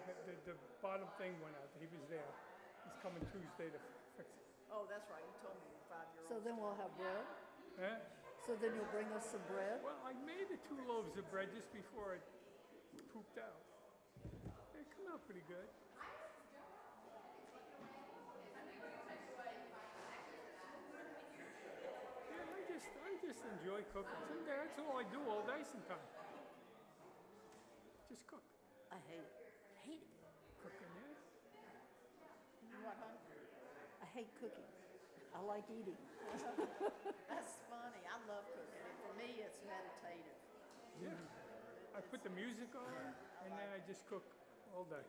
the bottom thing went out. He was there. He's coming Tuesday to fix it. Oh, that's right, you told me your 5-year-old. So then we'll have bread? Huh? So then you'll bring us some bread? Well, I made the 2 loaves of bread just before it pooped out. They come out pretty good. Yeah, I just enjoy cooking. That's all I do all day sometimes. Just cook. I hate it. Hate it. Cooking, yeah. What, hon? I hate cooking. I like eating. That's funny, I love cooking, and for me, it's meditative. Yeah. I put the music on, and then I just cook all day.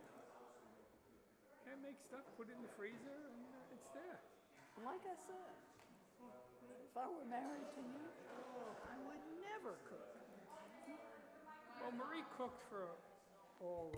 I make stuff, put it in the freezer, and it's there. Like I said, if I were married to you, I would never cook. Well, Marie cooked for all.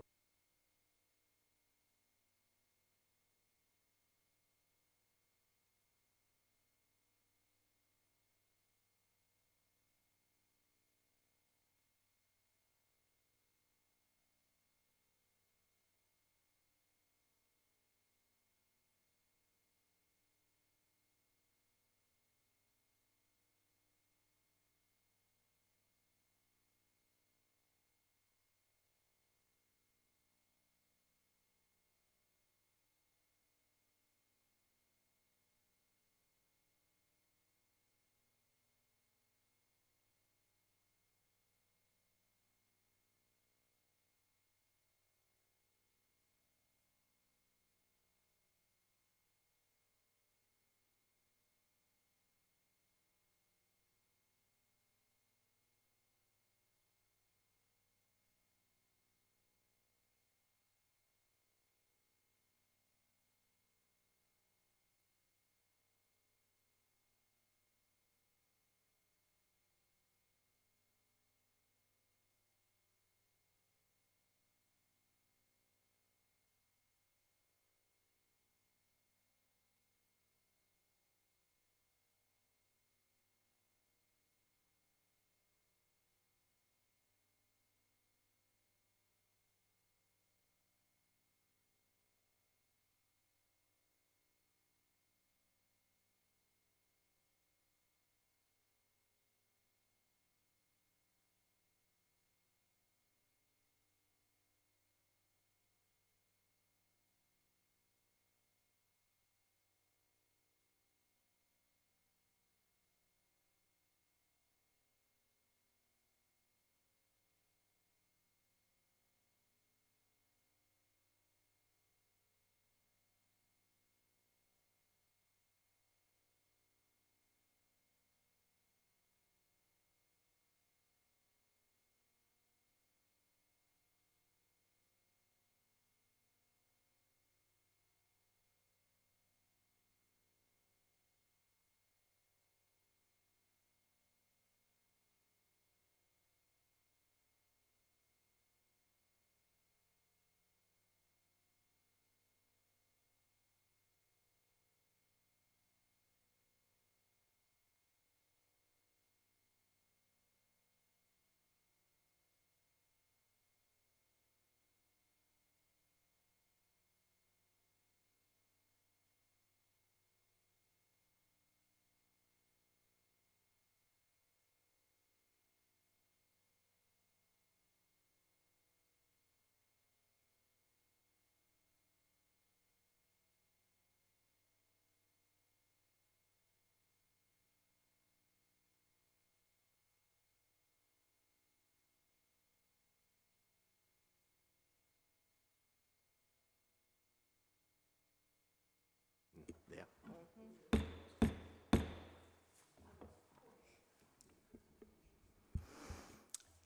Yeah.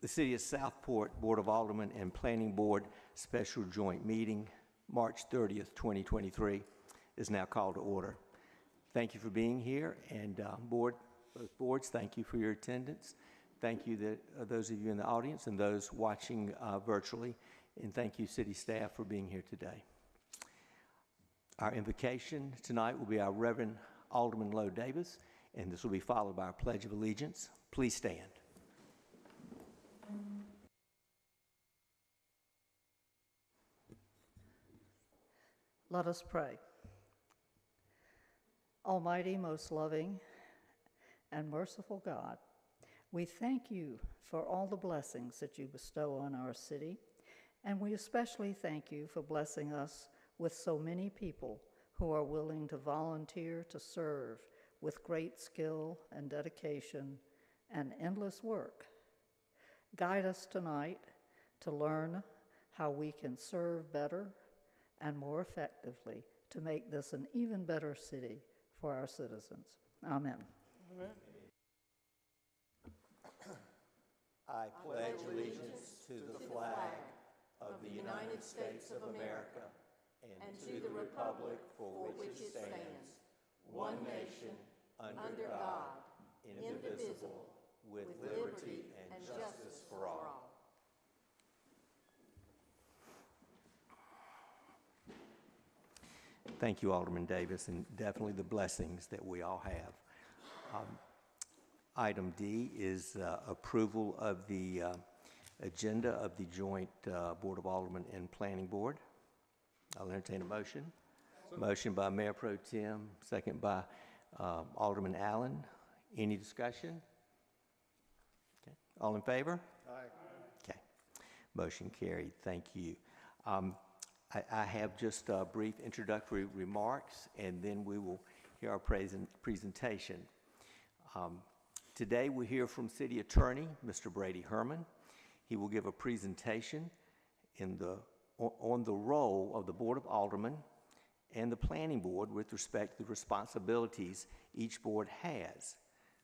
The City of Southport Board of Aldermen and Planning Board Special Joint Meeting, March 30th, 2023, is now called to order. Thank you for being here, and both boards, thank you for your attendance. Thank you those of you in the audience and those watching virtually, and thank you, City staff, for being here today. Our invocation tonight will be our Reverend Alderman Lowe Davis, and this will be followed by our Pledge of Allegiance. Please stand. Let us pray. Almighty, most loving, and merciful God, we thank you for all the blessings that you bestow on our city, and we especially thank you for blessing us with so many people who are willing to volunteer to serve with great skill and dedication and endless work. Guide us tonight to learn how we can serve better and more effectively to make this an even better city for our citizens. Amen. Amen. I pledge allegiance to the flag of the United States of America and to the republic for which it stands, one nation, under God, indivisible, with liberty and justice for all. Thank you, Alderman Davis, and definitely the blessings that we all have. Item D is approval of the agenda of the joint Board of Aldermen and Planning Board. I'll entertain a motion. Motion by Mayor Pro Tem, second by Alderman Allen. Any discussion? Okay. All in favor? Aye. Okay. Motion carried. Thank you. I have just brief introductory remarks, and then we will hear our presentation. Today we hear from City Attorney, Mr. Brady Herman. He will give a presentation on the role of the Board of Aldermen and the Planning Board with respect to the responsibilities each board has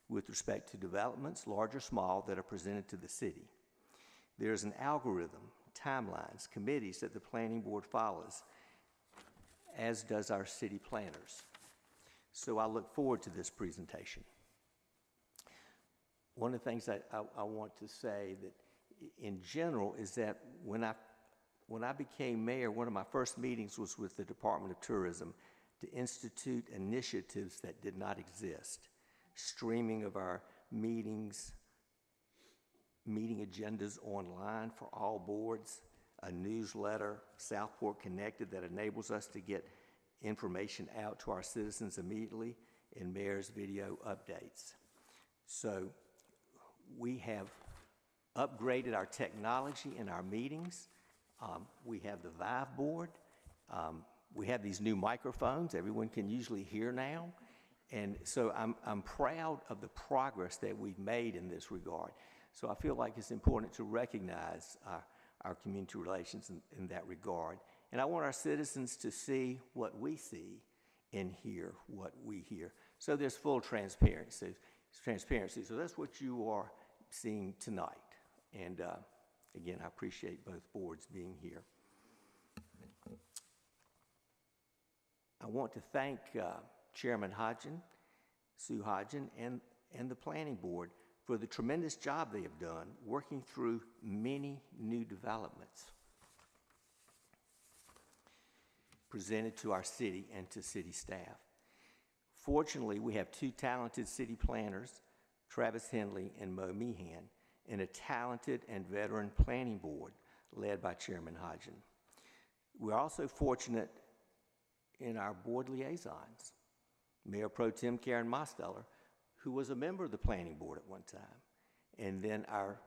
with respect to developments, large or small, that are presented to the city. There's an algorithm, timelines, committees that the Planning Board follows, as does our city planners. So I look forward to this presentation. One of the things that I want to say that in general is that when I became mayor, one of my first meetings was with the Department of Tourism to institute initiatives that did not exist. Streaming of our meetings, meeting agendas online for all boards, a newsletter, Southport Connected, that enables us to get information out to our citizens immediately, and mayor's video updates. So we have upgraded our technology in our meetings. We have the Vive board. We have these new microphones everyone can usually hear now. And so I'm proud of the progress that we've made in this regard. So I feel like it's important to recognize our community relations in that regard. And I want our citizens to see what we see and hear what we hear. So there's full transparency. So that's what you are seeing tonight. And again, I appreciate both boards being here. I want to thank Chairman Hodgen, Sue Hodgen, and the Planning Board for the tremendous job they have done working through many new developments presented to our city and to city staff. Fortunately, we have two talented city planners, Travis Henley and Mo Meehan, and a talented and veteran planning board led by Chairman Hodgen. We're also fortunate in our board liaisons, Mayor Pro Tem Karen Mosteller, who was a member of the planning board at one time, and then our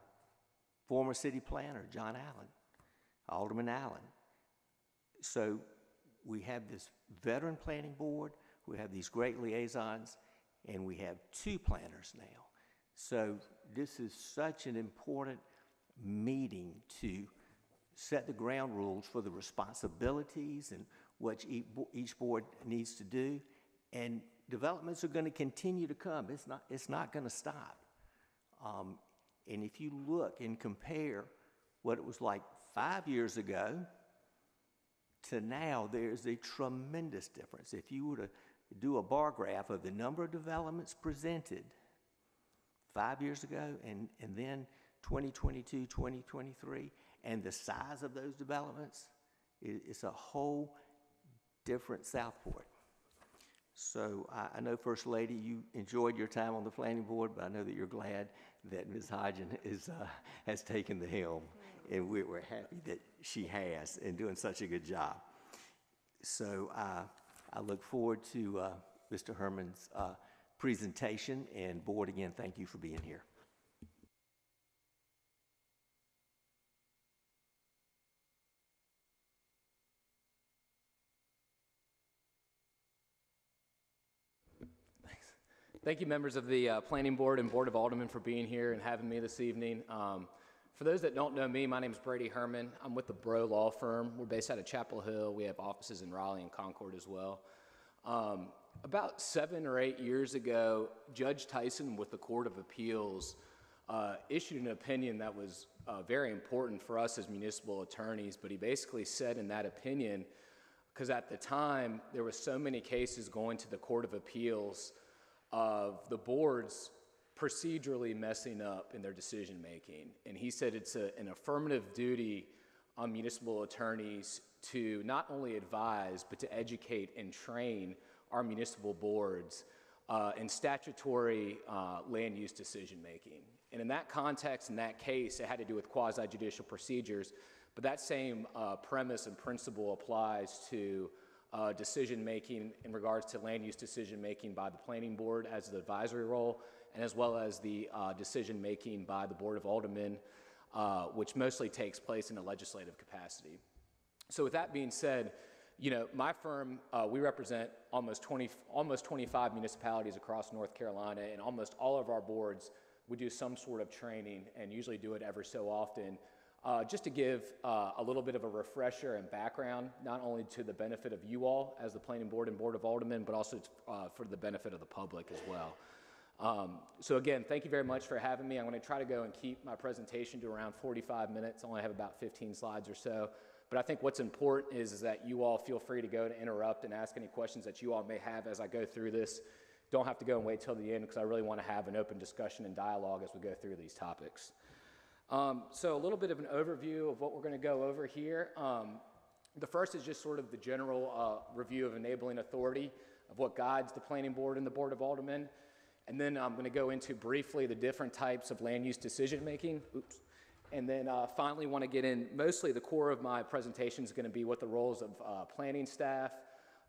former city planner, John Allen, Alderman Allen. So we have this veteran planning board, we have these great liaisons, and we have two planners now. So this is such an important meeting to set the ground rules for the responsibilities and what each board needs to do. And developments are going to continue to come. It's not going to stop. And if you look and compare what it was like 5 years ago to now, there's a tremendous difference. If you were to do a bar graph of the number of developments presented 5 years ago and then 2022, 2023, and the size of those developments, it's a whole different Southport. So I know, First Lady, you enjoyed your time on the planning board, but I know that you're glad that Ms. Hodgen has taken the helm, and we're happy that she has and doing such a good job. So I look forward to Mr. Herman's presentation, and board, again, thank you for being here. Thank you, members of the Planning Board and Board of Aldermen, for being here and having me this evening. For those that don't know me, my name is Brady Herman. I'm with the Bro Law Firm. We're based out of Chapel Hill. We have offices in Raleigh and Concord as well. About 7 or 8 years ago, Judge Tyson with the Court of Appeals issued an opinion that was very important for us as municipal attorneys, but he basically said in that opinion, because at the time there were so many cases going to the Court of Appeals of the boards procedurally messing up in their decision making. And he said it's an affirmative duty on municipal attorneys to not only advise, but to educate and train our municipal boards in statutory land use decision making. And in that context, in that case, it had to do with quasi-judicial procedures, but that same premise and principle applies to decision-making in regards to land use decision-making by the Planning Board as the advisory role, and as well as the decision-making by the Board of Aldermen, which mostly takes place in a legislative capacity. So with that being said, you know, my firm, we represent almost 25 municipalities across North Carolina, and almost all of our boards, we do some sort of training and usually do it every so often. Just to give a little bit of a refresher and background, not only to the benefit of you all as the Planning Board and Board of Aldermen, but also for the benefit of the public as well. So again, thank you very much for having me. I'm going to try to go and keep my presentation to around 45 minutes. I only have about 15 slides or so. But I think what's important is that you all feel free to go to interrupt and ask any questions that you all may have as I go through this. Don't have to go and wait till the end, because I really want to have an open discussion and dialogue as we go through these topics. So a little bit of an overview of what we're going to go over here. The first is just sort of the general review of enabling authority, of what guides the Planning Board and the Board of Aldermen. And then I'm going to go into briefly the different types of land use decision making. And then finally want to get in, mostly the core of my presentation is going to be what the roles of planning staff,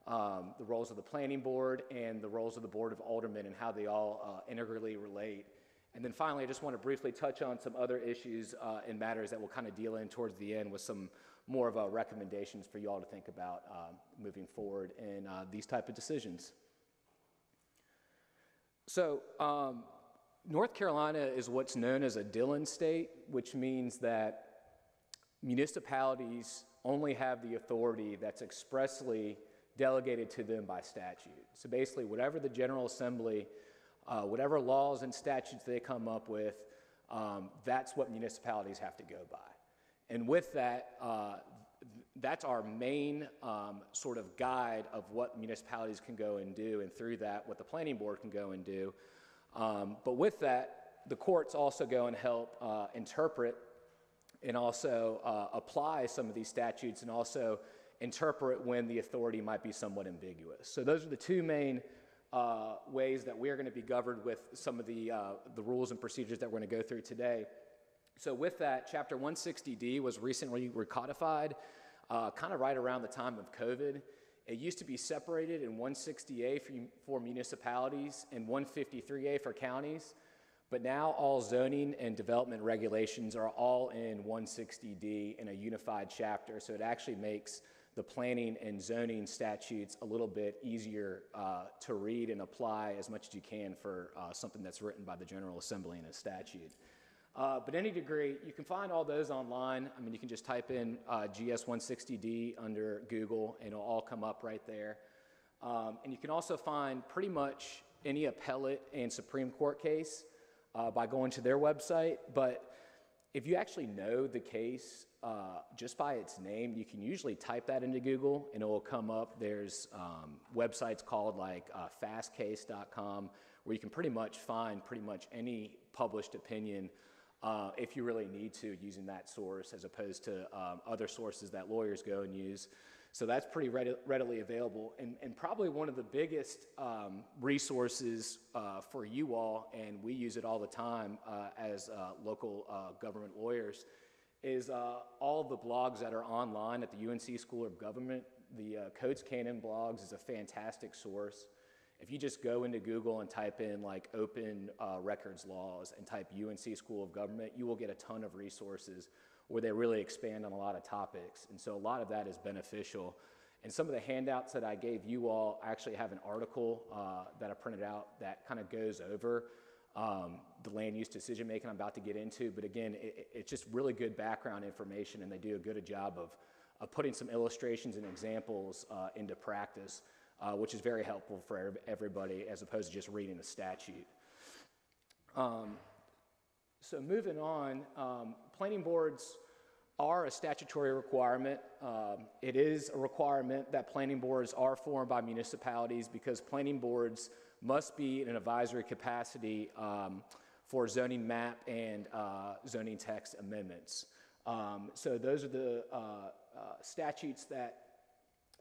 the roles of the Planning Board, and the roles of the Board of Aldermen, and how they all integrally relate. And then finally, I just want to briefly touch on some other issues and matters that we'll kind of deal in towards the end with some more of recommendations for you all to think about moving forward in these type of decisions. So North Carolina is what's known as a Dillon state, which means that municipalities only have the authority that's expressly delegated to them by statute. So basically, whatever the General Assembly, whatever laws and statutes they come up with, that's what municipalities have to go by. And with that, that's our main sort of guide of what municipalities can go and do, and through that, what the Planning Board can go and do. But with that, the courts also go and help interpret and also apply some of these statutes, and also interpret when the authority might be somewhat ambiguous. So those are the two main ways that we're going to be governed with some of the rules and procedures that we're going to go through today. So with that, Chapter 160D was recently recodified, kind of right around the time of COVID. It used to be separated in 160A for municipalities and 153A for counties, but now all zoning and development regulations are all in 160D in a unified chapter, so it actually makes the planning and zoning statutes a little bit easier to read and apply as much as you can for something that's written by the General Assembly in a statute. But any degree, you can find all those online. I mean, you can just type in GS 160D under Google, and it'll all come up right there. And you can also find pretty much any appellate and Supreme Court case by going to their website. But if you actually know the case just by its name, you can usually type that into Google, and it will come up. There's websites called like fastcase.com, where you can pretty much find pretty much any published opinion if you really need to, using that source, as opposed to other sources that lawyers go and use. So that's pretty readily available, and probably one of the biggest resources for you all, and we use it all the time as local government lawyers, is all the blogs that are online at the UNC School of Government. The Codes Canon blogs is a fantastic source. If you just go into Google and type in like open records laws and type UNC School of Government, you will get a ton of resources where they really expand on a lot of topics. And so a lot of that is beneficial. And some of the handouts that I gave you all, I actually have an article that I printed out that kind of goes over the land use decision making I'm about to get into. But again, it's just really good background information, and they do a good job of putting some illustrations and examples into practice, which is very helpful for everybody as opposed to just reading the statute. So moving on, planning boards are a statutory requirement. It is a requirement that planning boards are formed by municipalities because planning boards must be in an advisory capacity for zoning map and zoning text amendments. So those are the statutes that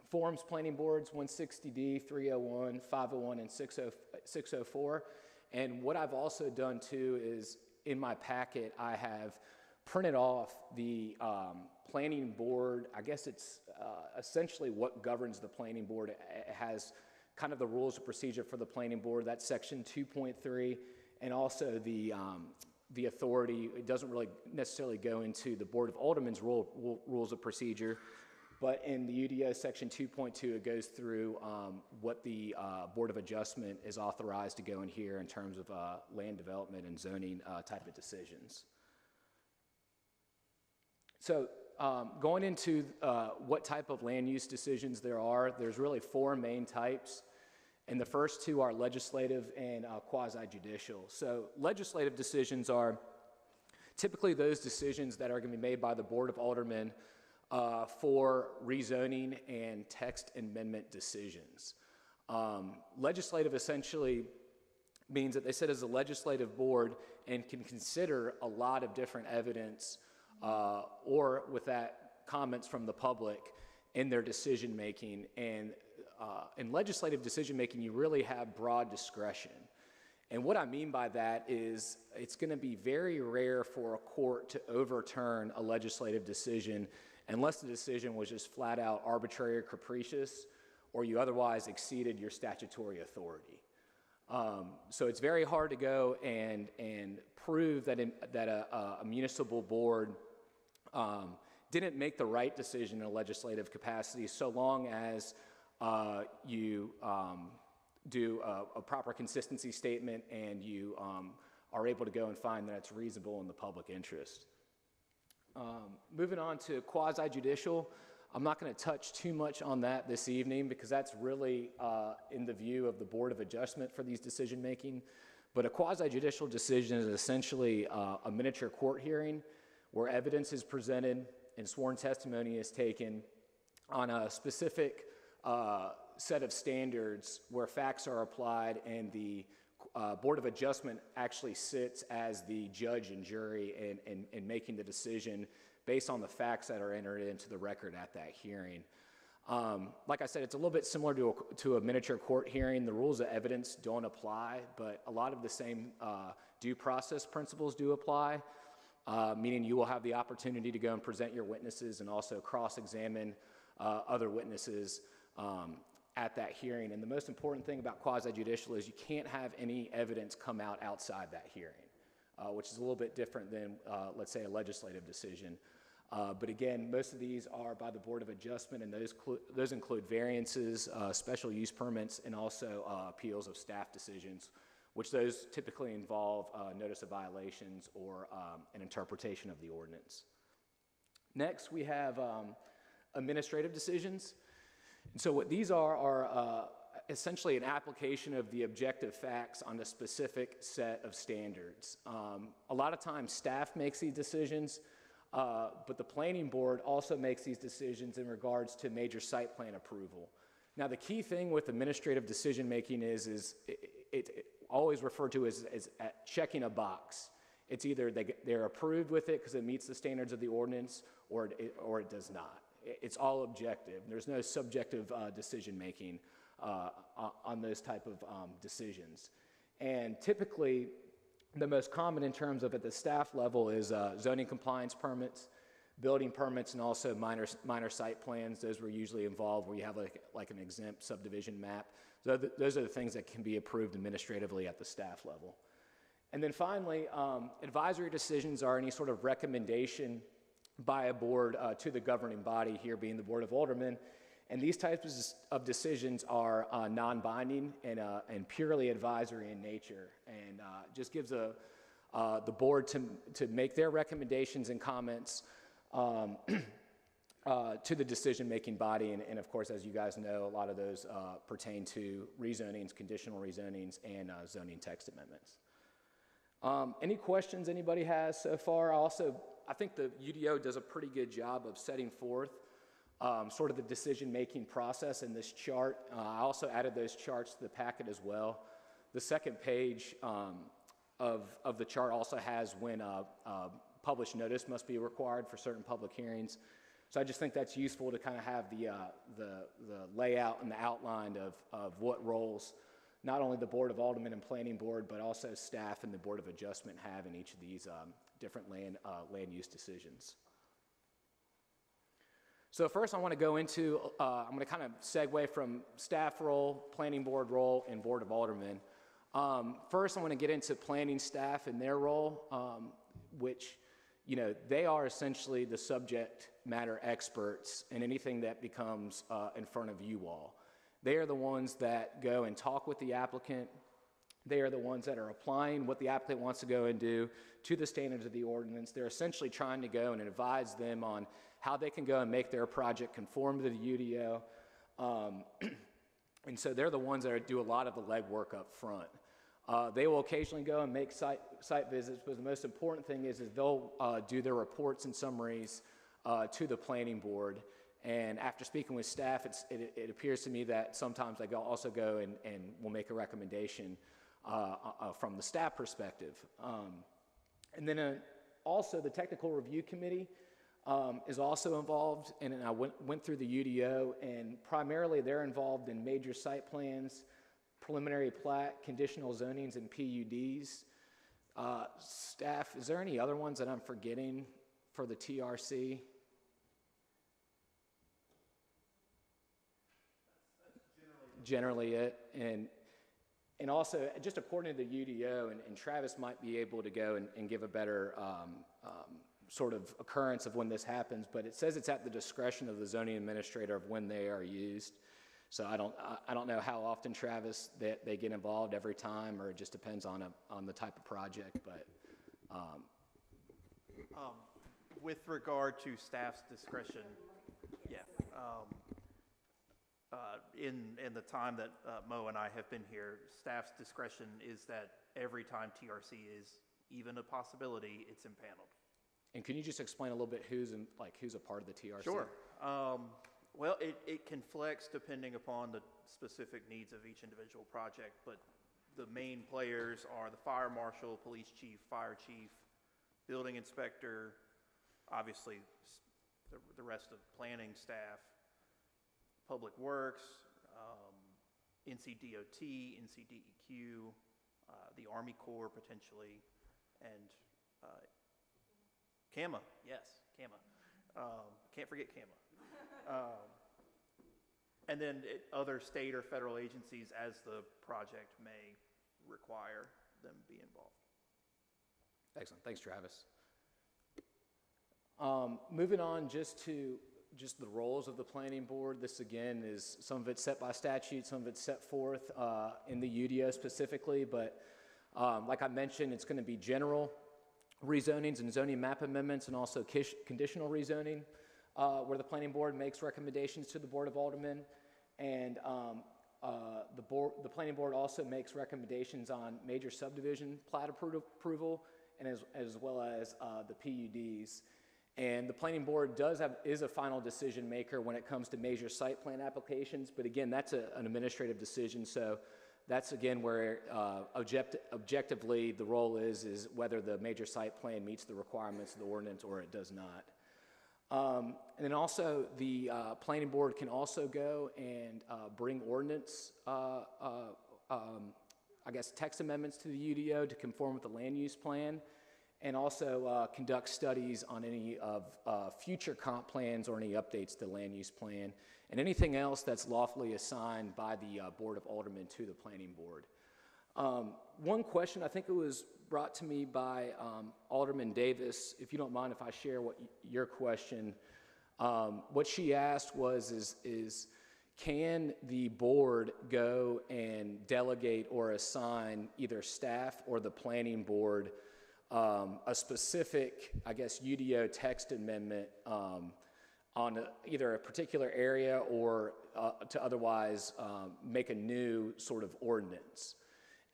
forms planning boards: 160D, 301, 501, and 604. And what I've also done too is in my packet, I have printed off the planning board. I guess it's essentially what governs the planning board. It has kind of the rules of procedure for the planning board. That's section 2.3, and also the authority. It doesn't really necessarily go into the Board of Aldermen's rules of procedure, but in the UDO section 2.2, it goes through what the Board of Adjustment is authorized to go in here in terms of land development and zoning type of decisions. So going into what type of land use decisions there are, there's really four main types. And the first two are legislative and quasi-judicial. So legislative decisions are typically those decisions that are going to be made by the Board of Aldermen for rezoning and text amendment decisions. Legislative essentially means that they sit as a legislative board and can consider a lot of different evidence or with that comments from the public in their decision making. And in legislative decision making, you really have broad discretion. And what I mean by that is it's going to be very rare for a court to overturn a legislative decision unless the decision was just flat out arbitrary or capricious, or you otherwise exceeded your statutory authority. So it's very hard to go and prove that a municipal board didn't make the right decision in a legislative capacity, so long as you do a proper consistency statement and you are able to go and find that it's reasonable in the public interest. Moving on to quasi-judicial, I'm not going to touch too much on that this evening because that's really in the view of the Board of Adjustment for these decision making. But a quasi-judicial decision is essentially a miniature court hearing where evidence is presented and sworn testimony is taken on a specific set of standards where facts are applied, and the Board of Adjustment actually sits as the judge and jury in making the decision based on the facts that are entered into the record at that hearing. Like I said, it's a little bit similar to a miniature court hearing. The rules of evidence don't apply, but a lot of the same due process principles do apply, meaning you will have the opportunity to go and present your witnesses and also cross-examine other witnesses at that hearing. And the most important thing about quasi-judicial is you can't have any evidence come out outside that hearing, which is a little bit different than, let's say, a legislative decision. But again, most of these are by the Board of Adjustment, and those include variances, special use permits, and also appeals of staff decisions, which those typically involve notice of violations or an interpretation of the ordinance. Next, we have administrative decisions. And so what these are essentially an application of the objective facts on a specific set of standards. A lot of times staff makes these decisions, but the planning board also makes these decisions in regards to major site plan approval. Now, the key thing with administrative decision making is it always referred to as checking a box. It's either they're approved with it because it meets the standards of the ordinance, or it does not. It's all objective. There's no subjective decision making on those type of decisions. And typically, the most common in terms of at the staff level is zoning compliance permits, building permits and also minor site plans. Those were usually involved where you have like an exempt subdivision map. So those are the things that can be approved administratively at the staff level. And then finally, advisory decisions are any sort of recommendation by a board to the governing body, here being the Board of Aldermen. And these types of decisions are non-binding and purely advisory in nature, and just gives the board to make their recommendations and comments to the decision-making body. And of course, as you guys know, a lot of those pertain to rezonings, conditional rezonings, and zoning text amendments. Any questions anybody has so far? I think the UDO does a pretty good job of setting forth sort of the decision-making process in this chart. I also added those charts to the packet as well. The second page of the chart also has when published notice must be required for certain public hearings. So I just think that's useful to kind of have the layout and the outline of what roles not only the Board of Aldermen and Planning Board, but also staff and the Board of Adjustment have in each of these different land use decisions. So first I want to go into, I'm going to kind of segue from staff role, Planning Board role, and Board of Aldermen. First I want to get into planning staff and their role, which, you know, they are essentially the subject matter experts in anything that becomes in front of you all. They are the ones that go and talk with the applicant. They are the ones that are applying what the applicant wants to go and do to the standards of the ordinance. They're essentially trying to go and advise them on how they can go and make their project conform to the UDO. And so they're the ones that do a lot of the legwork up front. They will occasionally go and make site visits, but the most important thing is they'll do their reports and summaries to the planning board. And after speaking with staff, it appears to me that sometimes they also go and will make a recommendation from the staff perspective. And then also the technical review committee is also involved, and I went through the UDO, and primarily they're involved in major site plans, preliminary plat, conditional zonings, and PUDs. Staff, is there any other ones that I'm forgetting for the TRC? Generally it, and also just according to the UDO, and Travis might be able to go and give a better sort of occurrence of when this happens, but it says it's at the discretion of the zoning administrator of when they are used. So I don't know how often, Travis, that they get involved every time, or it just depends on the type of project. But with regard to staff's discretion, yeah. In the time that Mo and I have been here, staff's discretion is that every time TRC is even a possibility, it's impaneled. And can you just explain a little bit who's a part of the TRC? Sure. Well, it can flex depending upon the specific needs of each individual project, but the main players are the fire marshal, police chief, fire chief, building inspector, obviously the rest of planning staff, Public Works, NCDOT, NCDEQ, the Army Corps potentially, and CAMA, yes, CAMA. Can't forget CAMA. And then other state or federal agencies as the project may require them be involved. Excellent, thanks, Travis. Moving on just the roles of the planning board. This again is, some of it's set by statute, some of it's set forth in the UDO specifically, but like I mentioned, it's going to be general rezonings and zoning map amendments, and also conditional rezoning, where the planning board makes recommendations to the Board of Aldermen, and the planning board also makes recommendations on major subdivision plat approval, and as well as the PUDs. And the planning board is a final decision maker when it comes to major site plan applications, but again, that's an administrative decision, so that's again where objectively the role is whether the major site plan meets the requirements of the ordinance or it does not. And then also the planning board can also go and bring ordinance, I guess text amendments to the UDO to conform with the land use plan. and also conduct studies on any of future comp plans or any updates to the land use plan, and anything else that's lawfully assigned by the Board of Aldermen to the Planning Board. One question, I think it was brought to me by Alderman Davis, if you don't mind if I share what your question, what she asked was, can the board go and delegate or assign either staff or the planning board a specific, I guess, UDO text amendment on either a particular area or to otherwise make a new sort of ordinance?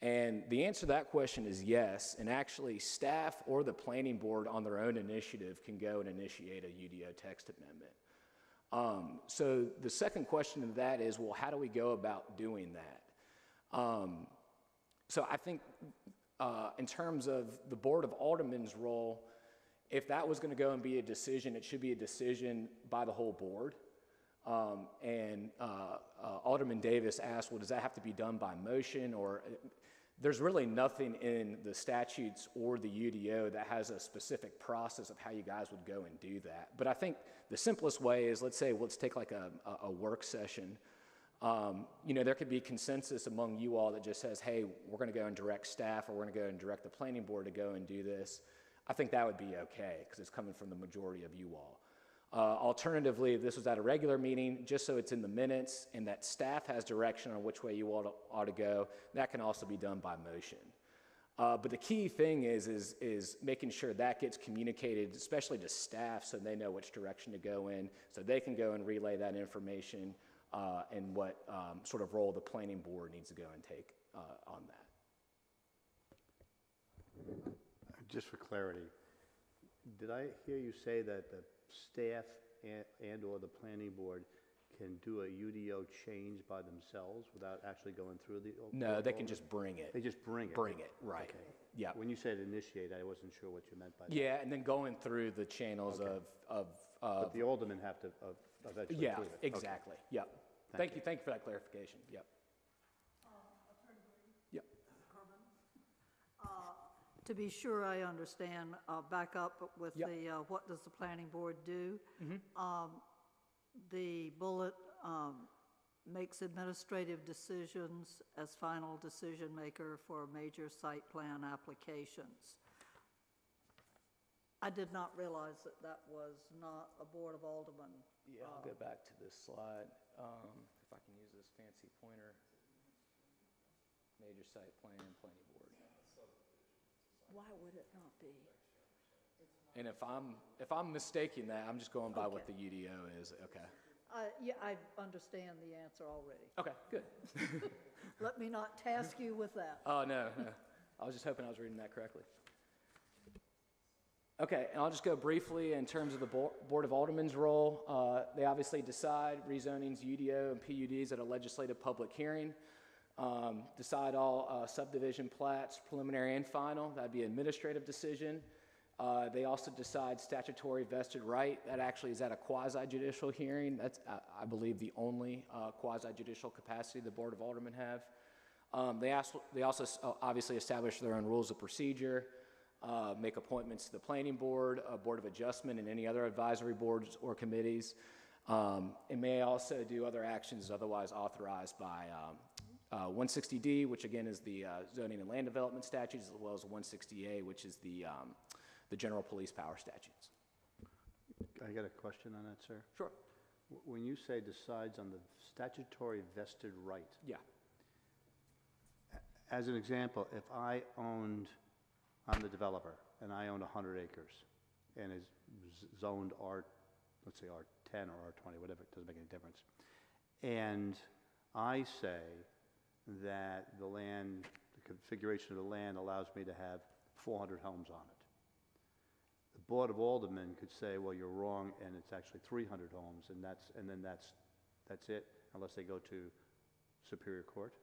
And the answer to that question is yes, and actually staff or the planning board on their own initiative can go and initiate a UDO text amendment. So the second question to that is, well, how do we go about doing that? So I think in terms of the Board of Aldermen's role, if that was going to go and be a decision, it should be a decision by the whole board. Alderman Davis asked, well, does that have to be done by motion? Or there's really nothing in the statutes or the UDO that has a specific process of how you guys would go and do that. But I think the simplest way is, let's take like a work session. You know, there could be consensus among you all that just says, hey, we're going to go and direct staff, or we're going to go and direct the planning board to go and do this. I think that would be okay, because it's coming from the majority of you all. Alternatively, if this was at a regular meeting, just so it's in the minutes and that staff has direction on which way you ought to go, that can also be done by motion. But the key thing is making sure that gets communicated, especially to staff, so they know which direction to go in, so they can go and relay that information and what sort of role the planning board needs to go and take on that. Just for clarity, did I hear you say that the staff and or the planning board can do a UDO change by themselves without actually going through the... No, they can just bring it. They just bring it? Bring it, right. Okay. Yeah. When you said initiate, I wasn't sure what you meant by that. Yeah, and then going through the channels Okay. But the aldermen have to eventually yeah, approve it. exactly. Yep. Thank you for that clarification. Yep. Yep. To be sure I understand, back up with Yep. the, what does the planning board do? The bullet makes administrative decisions as final decision maker for major site plan applications. I did not realize that that was not a Board of Aldermen. Yeah, I'll go back to this slide. If I can use this fancy pointer. Major site plan, planning board. Why would it not be? And if I'm mistaking that, I'm just going by what Okay. the UDO is. Okay. Yeah, I understand the answer already. Okay, good. Let me not task you with that. Oh, no. I was just hoping I was reading that correctly. Okay, and I'll just go briefly in terms of the Board of Aldermen's role. They obviously decide rezonings, UDO, and PUDs at a legislative public hearing. Decide all subdivision plats, preliminary and final. That'd be an administrative decision. They also decide statutory vested right. That actually is at a quasi-judicial hearing. That's, I believe, the only quasi-judicial capacity the Board of Aldermen have. They also obviously establish their own rules of procedure, make appointments to the Planning Board, Board of Adjustment, and any other advisory boards or committees. It may also do other actions otherwise authorized by 160D, which again is the zoning and land development statutes, as well as 160A, which is the general police power statutes. I got a question on that, sir. Sure. When you say decides on the statutory vested right, Yeah. as an example, if I'm the developer, and I own 100 acres, and is zoned let's say R10 or R20, whatever, it doesn't make any difference, and I say that the configuration of the land allows me to have 400 homes on it. The Board of Aldermen could say, well, you're wrong, and it's actually 300 homes, and then that's it, unless they go to Superior Court?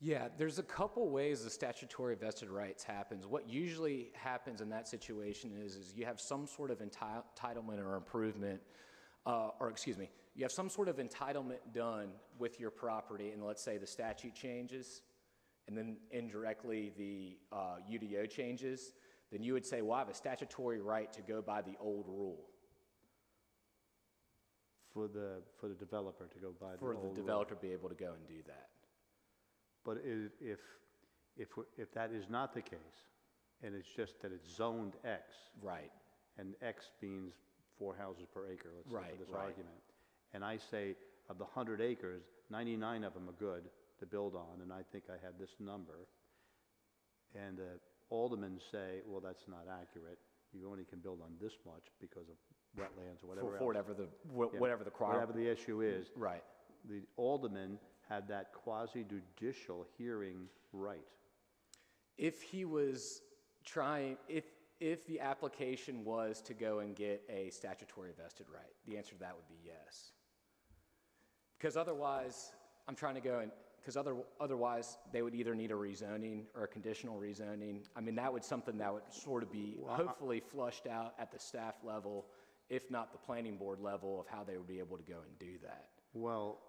Yeah, there's a couple ways the statutory vested rights happens. What usually happens in that situation is you have some sort of entitlement or improvement, you have some sort of entitlement done with your property, and let's say the statute changes, and then indirectly the UDO changes. then you would say, well, I have a statutory right to go by the old rule. For the developer to go by the For old the rule. developer to be able to go and do that. But if that is not the case, and it's just that it's zoned X, Right. and X means 4 houses per acre, let's say, Right, for this right. argument, and I say of the 100 acres, 99 of them are good to build on, and I think I have this number, and the aldermen say, well, that's not accurate, you only can build on this much because of wetlands or whatever For else. whatever the, Yeah, whatever the Whatever the issue is, Right. the aldermen had that quasi-judicial hearing right. If he was trying, if the application was to go and get a statutory vested right, the answer to that would be yes. Because otherwise, I'm trying to go and, because otherwise they would either need a rezoning or a conditional rezoning. I mean, that would something that would sort of be hopefully flushed out at the staff level, if not the planning board level, of how they would be able to go and do that. Well,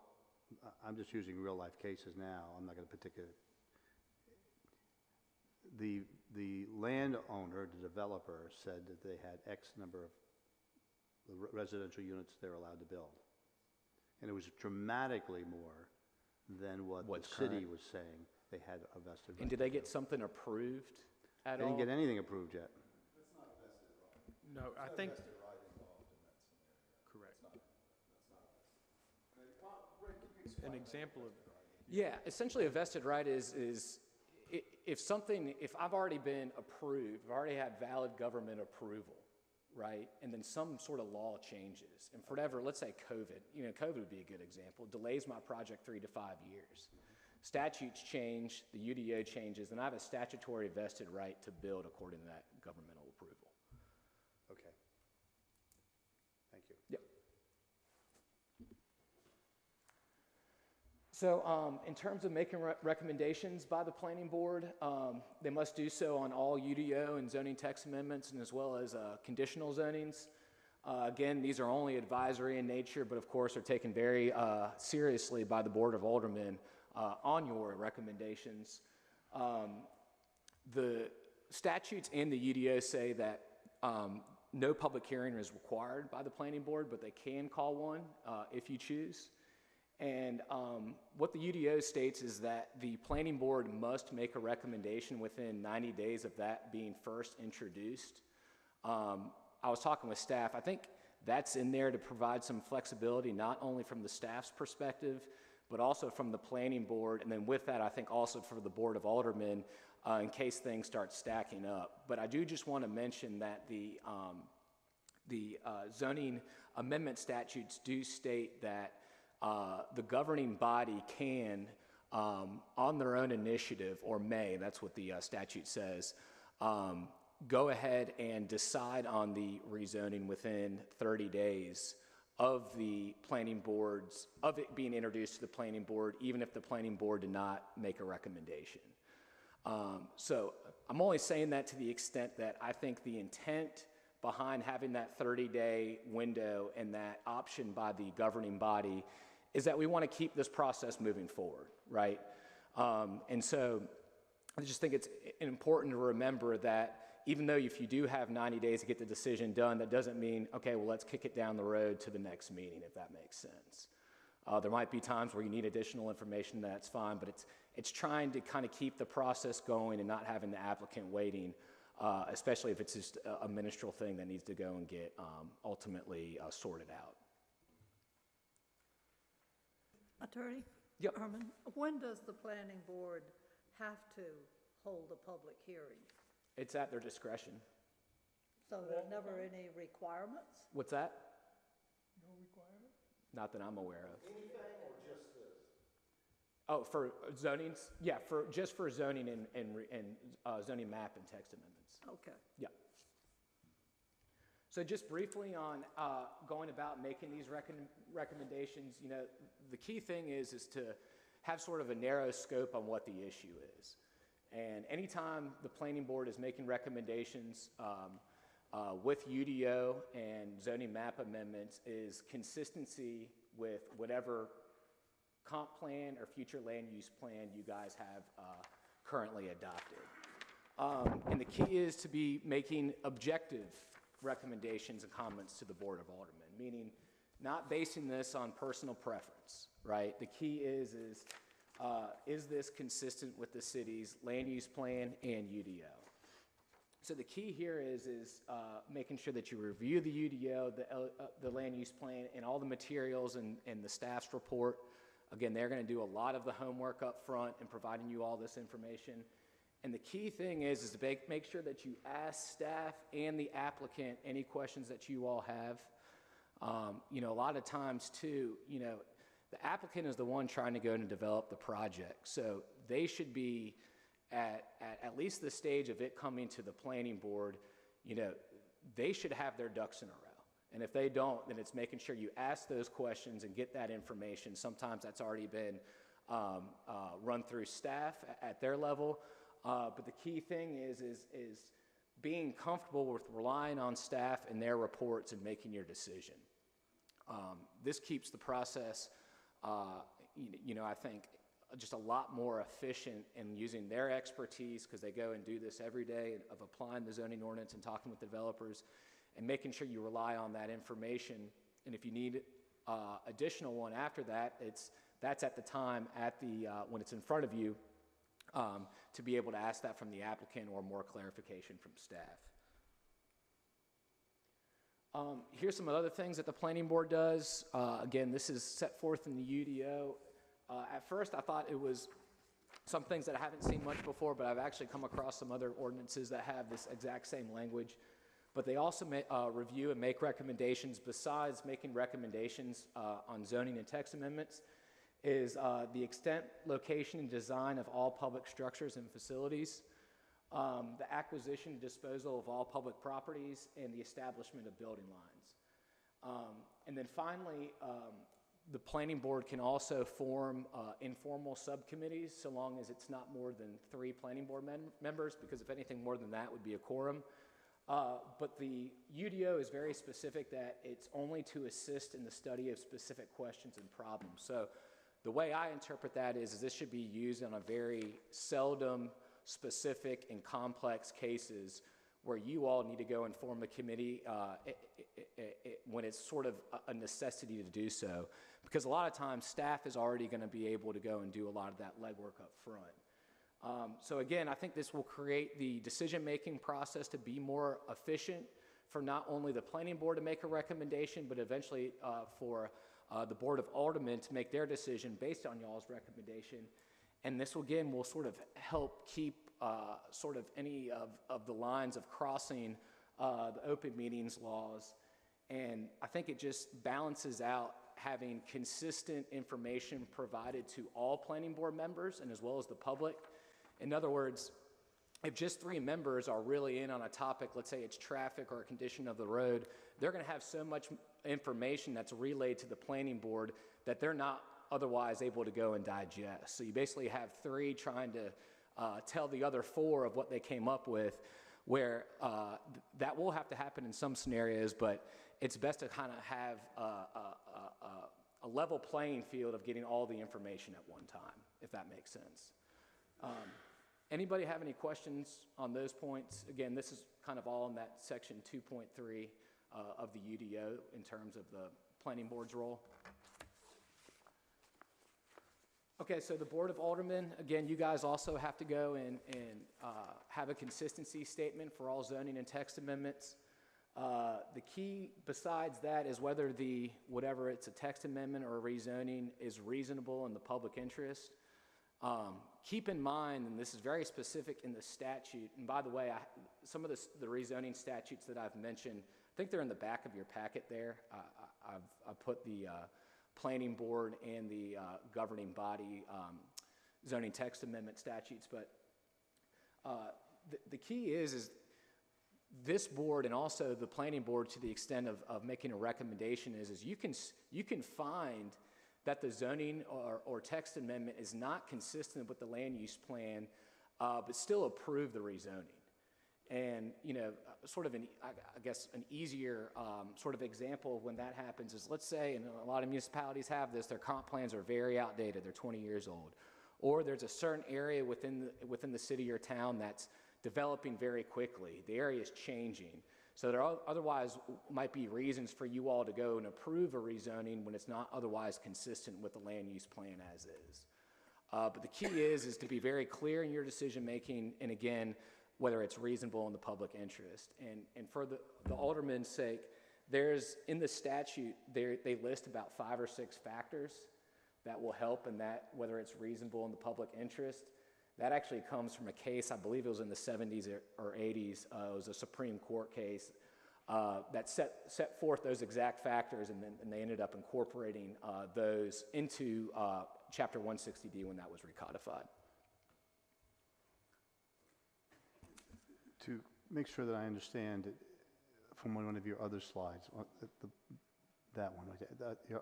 I'm just using real-life cases now, I'm not going to particular. The landowner, the developer, said that they had X number of residential units they're allowed to build. And it was dramatically more than what the What's city current. was saying they had a vested right. And did they to get do. something approved at They all? didn't get anything approved yet. No, I think. Correct. An example of, Yeah, essentially a vested right is if I've already been approved, I've already had valid government approval, right? And then some sort of law changes, and for whatever, let's say COVID, COVID would be a good example, delays my project 3 to 5 years. Statutes change, the UDO changes, and I have a statutory vested right to build according to that governmental approval. Okay. Thank you. Yep. So in terms of making recommendations by the planning board, they must do so on all UDO and zoning text amendments, and as well as conditional zonings. Again, these are only advisory in nature, but of course are taken very seriously by the Board of Aldermen on your recommendations. The statutes and the UDO say that no public hearing is required by the planning board, but they can call one if you choose. And what the UDO states is that the planning board must make a recommendation within 90 days of that being first introduced. I was talking with staff. I think that's in there to provide some flexibility, not only from the staff's perspective, but also from the planning board. And then with that, I think also for the Board of Aldermen, in case things start stacking up. But I do just want to mention that the zoning amendment statutes do state that the governing body can, on their own initiative, or may, that's what the statute says, go ahead and decide on the rezoning within 30 days of the planning boards, of it being introduced to the planning board, even if the planning board did not make a recommendation. So I'm only saying that to the extent that I think the intent behind having that 30-day window and that option by the governing body is that we want to keep this process moving forward, right? And so I just think it's important to remember that even though if you do have 90 days to get the decision done, that doesn't mean, okay, well, let's kick it down the road to the next meeting, if that makes sense. There might be times where you need additional information, that's fine, but it's trying to kind of keep the process going and not having the applicant waiting, especially if it's just a ministerial thing that needs to go and get ultimately sorted out. Attorney? Yep. Herman, when does the planning board have to hold a public hearing? It's at their discretion. So there are never any requirements? What's that? no requirement? Not that I'm aware of. Anything or just this? Oh, for zonings? Yeah, just for zoning and zoning map and text amendments. Okay. Yeah. So just briefly on going about making these recommendations, the key thing is to have sort of a narrow scope on what the issue is. And anytime the planning board is making recommendations with UDO and zoning map amendments is consistency with whatever comp plan or future land use plan you guys have currently adopted. And the key is to be making objective recommendations and comments to the Board of Aldermen, meaning not basing this on personal preference, right? The key is this consistent with the city's land use plan and UDO? So the key here is making sure that you review the UDO, the land use plan, and all the materials and the staff's report. Again, they're going to do a lot of the homework up front and providing you all this information. And the key thing is to make sure that you ask staff and the applicant any questions that you all have. You know, a lot of times too, you know, the applicant is the one trying to go and develop the project. So they should be at least the stage of it coming to the planning board, you know, they should have their ducks in a row. And if they don't, then it's making sure you ask those questions and get that information. Sometimes that's already been run through staff at their level. But the key thing is being comfortable with relying on staff and their reports and making your decision. This keeps the process, you know, I think just a lot more efficient in using their expertise, because they go and do this every day of applying the zoning ordinance and talking with developers and making sure you rely on that information. And if you need additional one after that, that's at the time when it's in front of you, to be able to ask that from the applicant or more clarification from staff. Here's some other things that the planning board does. Again, this is set forth in the UDO. At first, I thought it was some things that I haven't seen much before, but I've actually come across some other ordinances that have this exact same language. But they also review and make recommendations. Besides making recommendations on zoning and text amendments, is the extent, location, and design of all public structures and facilities, the acquisition and disposal of all public properties, and the establishment of building lines. And then finally, the planning board can also form informal subcommittees, so long as it's not more than 3 planning board members, because if anything more than that would be a quorum. But the UDO is very specific that it's only to assist in the study of specific questions and problems. So the way I interpret that is this should be used on a very seldom, specific, and complex cases where you all need to go and form the committee when it's sort of a necessity to do so. Because a lot of times staff is already going to be able to go and do a lot of that legwork up front. So again, I think this will create the decision-making process to be more efficient for not only the planning board to make a recommendation, but eventually for the Board of Aldermen to make their decision based on y'all's recommendation. And this, again, will sort of help keep sort of any of the lines of crossing the open meetings laws. And I think it just balances out having consistent information provided to all planning board members and as well as the public. In other words, if just 3 members are really in on a topic, let's say it's traffic or a condition of the road, they're going to have so much information that's relayed to the planning board that they're not otherwise able to go and digest. So you basically have 3 trying to tell the other 4 of what they came up with, where that will have to happen in some scenarios, but it's best to kind of have a level playing field of getting all the information at one time, if that makes sense. Anybody have any questions on those points? Again, this is kind of all in that section 2.3 of the UDO in terms of the planning board's role. Okay, so the Board of Aldermen, again, you guys also have to go and have a consistency statement for all zoning and text amendments. The key besides that is whether whatever it's a text amendment or a rezoning is reasonable in the public interest. Keep in mind, and this is very specific in the statute, and by the way, some of the rezoning statutes that I've mentioned, I think they're in the back of your packet there. I've put the planning board and the governing body zoning text amendment statutes, but the key is this board and also the planning board, to the extent of making a recommendation, is you can find that the zoning or text amendment is not consistent with the land use plan, but still approve the rezoning. And, you know, sort of I guess an easier sort of example of when that happens is, let's say, and a lot of municipalities have this, their comp plans are very outdated, they're 20 years old. Or there's a certain area within the city or town that's developing very quickly. The area is changing. So there otherwise might be reasons for you all to go and approve a rezoning when it's not otherwise consistent with the land use plan as is. But the key is to be very clear in your decision making, and again, whether it's reasonable in the public interest. And for the alderman's sake, there's, in the statute, they list about 5 or 6 factors that will help in that, whether it's reasonable in the public interest. That actually comes from a case, I believe it was in the 70s or 80s. It was a Supreme Court case that set forth those exact factors, and they ended up incorporating those into Chapter 160D when that was recodified. To make sure that I understand it, from one of your other slides, that one,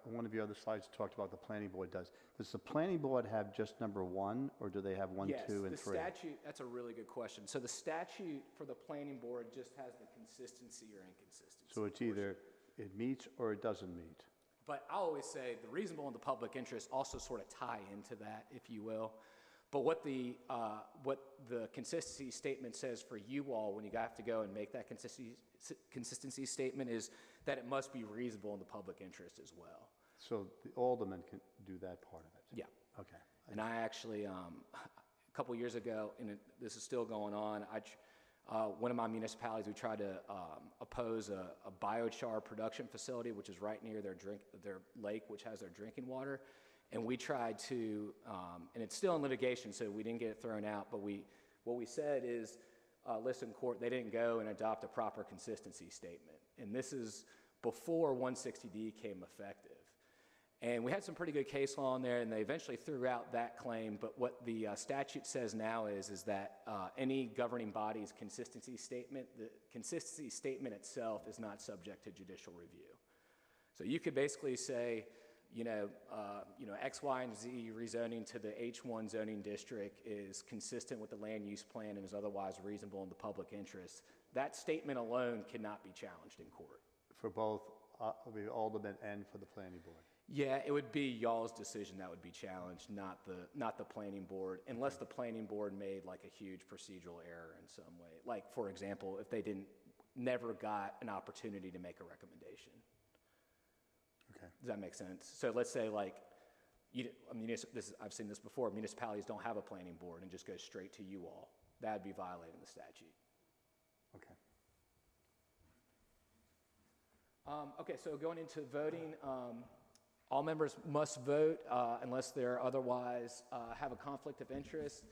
one of your other slides talked about the planning board does. Does the planning board have just number 1, or do they have 1, 2, and 3? Yes, the statute, that's a really good question. So the statute for the planning board just has the consistency or inconsistency. So it's either it meets or it doesn't meet. But I always say the reasonable and the public interest also sort of tie into that, if you will. But what the consistency statement says for you all when you have to go and make that consistency statement is that it must be reasonable in the public interest as well. So the alderman can do that part of it? Yeah. Okay. And I actually, a couple years ago, and this is still going on, one of my municipalities, we tried to oppose a biochar production facility, which is right near their lake, which has their drinking water. And we tried to, and it's still in litigation, so we didn't get it thrown out, but what we said is, listen, court, they didn't go and adopt a proper consistency statement. And this is before 160D came effective. And we had some pretty good case law in there, and they eventually threw out that claim, but what the statute says now is that any governing body's consistency statement, the consistency statement itself is not subject to judicial review. So you could basically say, X, Y, and Z rezoning to the H1 zoning district is consistent with the land use plan and is otherwise reasonable in the public interest. That statement alone cannot be challenged in court. For both the alderman and for the planning board? Yeah, it would be y'all's decision that would be challenged, not the planning board, unless the planning board made like a huge procedural error in some way. Like, for example, if they never got an opportunity to make a recommendation. Okay. Does that make sense? So let's say I've seen this before, municipalities don't have a planning board and just go straight to you all. That would be violating the statute. Okay. Okay, so going into voting, all members must vote unless they're otherwise have a conflict of interest.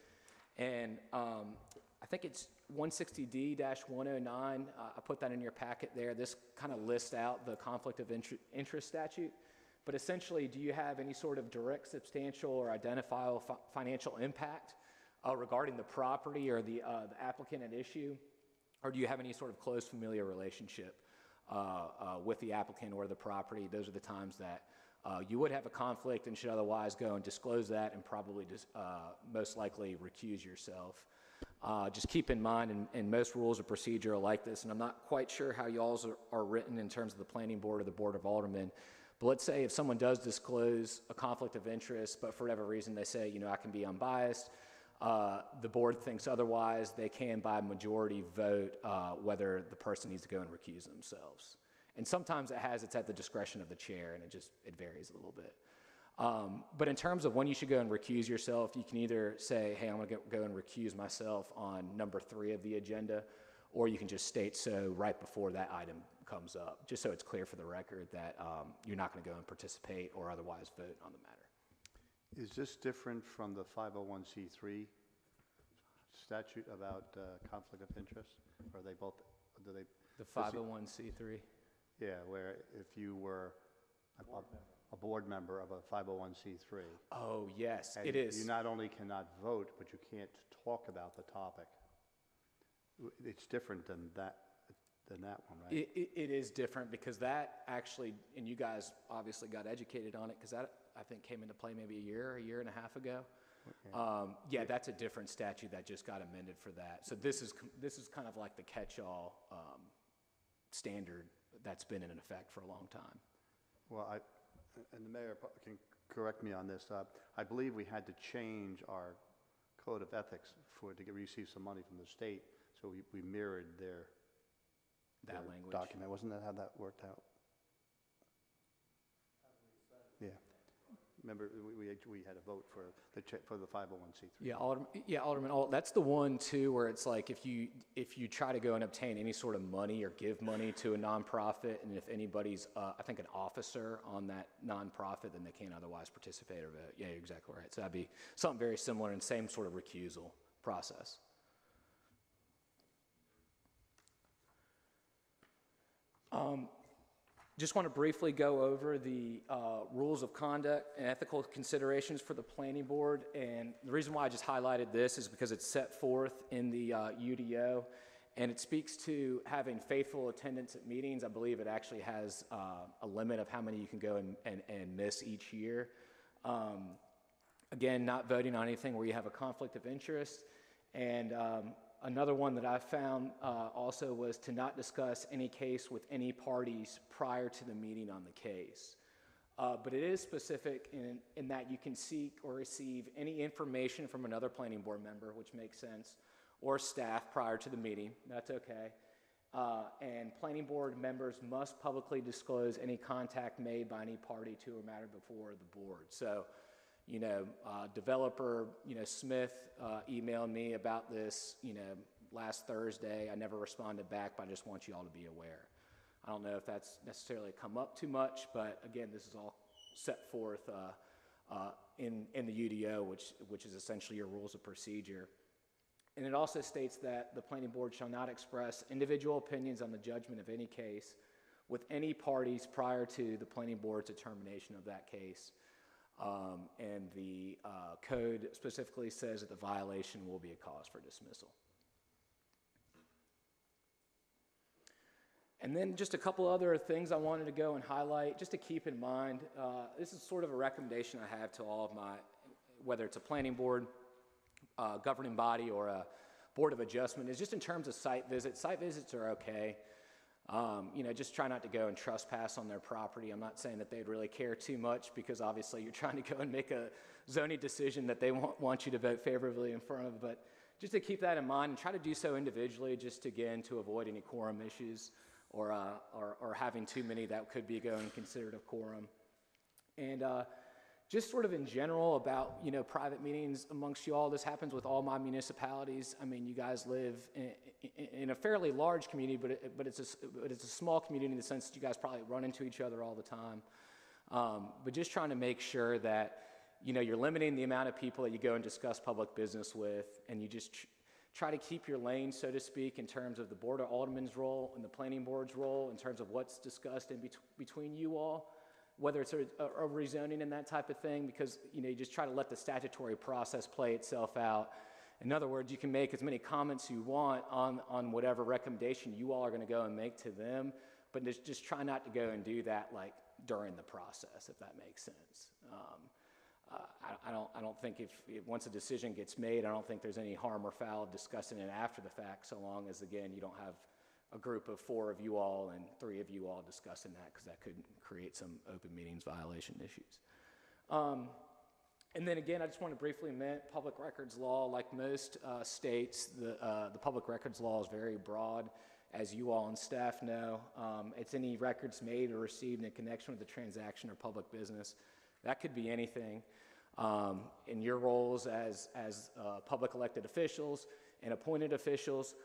And I think it's 160D-109. I put that in your packet there. This kind of lists out the conflict of interest statute. But essentially, do you have any sort of direct, substantial, or identifiable financial impact regarding the property or the applicant at issue? Or do you have any sort of close familiar relationship with the applicant or the property? Those are the times that you would have a conflict and should otherwise go and disclose that and probably most likely recuse yourself. Just keep in mind, and most rules of procedure are like this, and I'm not quite sure how y'all's are written in terms of the planning board or the board of aldermen, but let's say if someone does disclose a conflict of interest, but for whatever reason they say, I can be unbiased, the board thinks otherwise, they can by majority vote whether the person needs to go and recuse themselves. And sometimes it's at the discretion of the chair, and it varies a little bit. But in terms of when you should go and recuse yourself, you can either say, hey, I'm going to go and recuse myself on number 3 of the agenda, or you can just state so right before that item comes up, just so it's clear for the record that you're not going to go and participate or otherwise vote on the matter. Is this different from the 501c3 statute about conflict of interest? Or are they both, do they? The 501c3? Yeah, where if you were a board member of a 501c3. Oh, yes, and it is. You not only cannot vote, but you can't talk about the topic. It's different than that one, right? It is different because that actually, and you guys obviously got educated on it because that, I think, came into play maybe a year and a half ago. Okay. Yeah, that's a different statute that just got amended for that. So this is kind of like the catch-all standard that's been in effect for a long time. Well, and the mayor can correct me on this. I believe we had to change our code of ethics to receive some money from the state So we mirrored their language. document. Wasn't that how that worked out? Yeah. Remember, we had a vote for the 501c3. Alderman, that's the one too where it's like if you try to go and obtain any sort of money or give money to a nonprofit, and if anybody's I think an officer on that nonprofit, then they can't otherwise participate or vote. Yeah, you're exactly right. So that'd be something very similar and same sort of recusal process. Just want to briefly go over the rules of conduct and ethical considerations for the planning board. And the reason why I just highlighted this is because it's set forth in the UDO, and it speaks to having faithful attendance at meetings. I believe it actually has a limit of how many you can go and miss each year. Again, not voting on anything where you have a conflict of interest. And another one that I found also was to not discuss any case with any parties prior to the meeting on the case. But it is specific in that you can seek or receive any information from another planning board member, which makes sense, or staff prior to the meeting. That's okay. And planning board members must publicly disclose any contact made by any party to a matter before the board. So, developer, Smith emailed me about this, last Thursday. I never responded back, but I just want you all to be aware. I don't know if that's necessarily come up too much, but again, this is all set forth in the UDO, which is essentially your rules of procedure. And it also states that the planning board shall not express individual opinions on the judgment of any case with any parties prior to the planning board's determination of that case. And the code specifically says that the violation will be a cause for dismissal. And then just a couple other things I wanted to go and highlight, just to keep in mind. This is sort of a recommendation I have to all of my, whether it's a planning board, governing body, or a board of adjustment, is just in terms of site visits. Site visits are okay. Just try not to go and trespass on their property. I'm not saying that they'd really care too much, because obviously you're trying to go and make a zoning decision that they want you to vote favorably in front of. But just to keep that in mind and try to do so individually, just again to avoid any quorum issues or having too many that could be going considered a quorum. And just sort of in general about, private meetings amongst you all. This happens with all my municipalities. I mean, you guys live in a fairly large community, but it's a small community in the sense that you guys probably run into each other all the time. But just trying to make sure that, you're limiting the amount of people that you go and discuss public business with, and you just try to keep your lane, so to speak, in terms of the Board of Aldermen's role and the Planning Board's role in terms of what's discussed in between you all, whether it's a rezoning and that type of thing, because you just try to let the statutory process play itself out. In other words, you can make as many comments you want on whatever recommendation you all are going to go and make to them, but just try not to go and do that like during the process, if that makes sense. I don't think if once a decision gets made, I don't think there's any harm or foul of discussing it after the fact, so long as, again, you don't have a group of 4 of you all and 3 of you all discussing that, because that could create some open meetings violation issues. And then again, I just want to briefly mention public records law. Like most states, the public records law is very broad, as you all and staff know. It's any records made or received in connection with a transaction or public business. That could be anything. In your roles as public elected officials and appointed officials,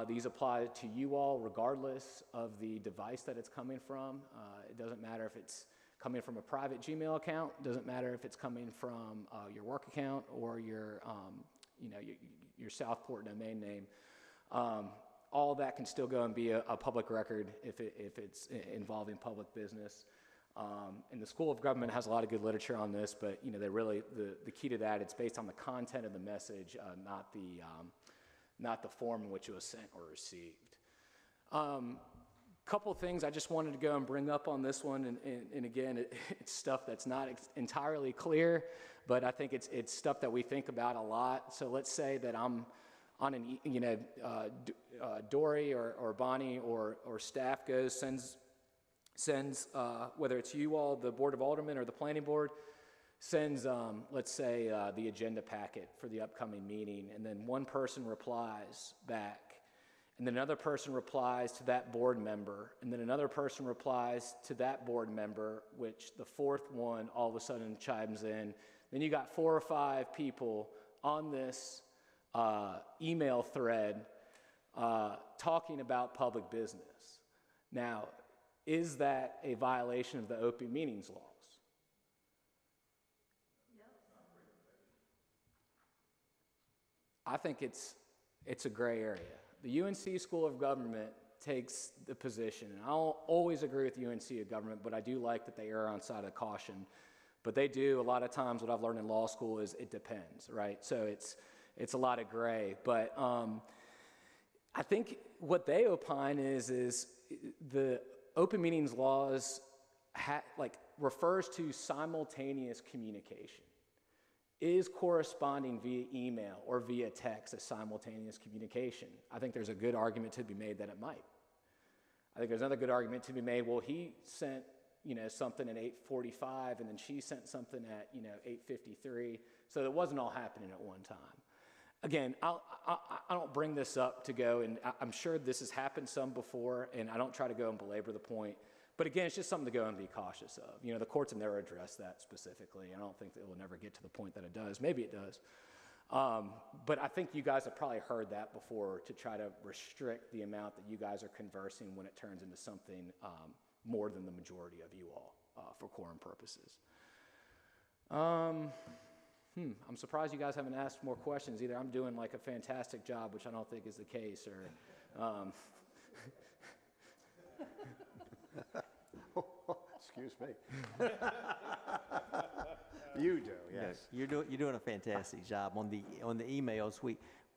these apply to you all regardless of the device that it's coming from. It doesn't matter if it's coming from a private Gmail account. It doesn't matter if it's coming from your work account or your Southport domain name. All of that can still go and be a public record if it's involving public business. And the School of Government has a lot of good literature on this, but the key to that, it's based on the content of the message, not the form in which it was sent or received. Couple things I just wanted to go and bring up on this one, and again, it's stuff that's not entirely clear, but I think it's stuff that we think about a lot. So let's say that I'm on Dory or Bonnie or staff sends whether it's you all, the Board of Aldermen, or the Planning Board, sends, let's say, the agenda packet for the upcoming meeting, and then one person replies back And then another person replies to that board member, and then another person replies to that board member, which the fourth one all of a sudden chimes in. Then you got 4 or 5 people on this email thread talking about public business. Now, is that a violation of the open meetings laws? I think it's a gray area. The UNC School of Government takes the position, and I don't always agree with UNC of Government, but I do like that they err on side of caution. But they do, a lot of times what I've learned in law school is it depends, right? So it's a lot of gray. But I think what they opine is the open meetings laws refers to simultaneous communication. Is corresponding via email or via text a simultaneous communication? I think there's a good argument to be made that it might. I think there's another good argument to be made, well, he sent, something at 8:45 and then she sent something at, 8:53, so it wasn't all happening at one time. Again, I don't bring this up to go, and I'm sure this has happened some before, and I don't try to go and belabor the point. But again, it's just something to go and be cautious of. The courts have never addressed that specifically. I don't think that it will never get to the point that it does. Maybe it does. But I think you guys have probably heard that before, to try to restrict the amount that you guys are conversing when it turns into something more than the majority of you all for quorum purposes. I'm surprised you guys haven't asked more questions. Either I'm doing like a fantastic job, which I don't think is the case, or... Excuse me. You do, yes. You're doing a fantastic job. On the emails,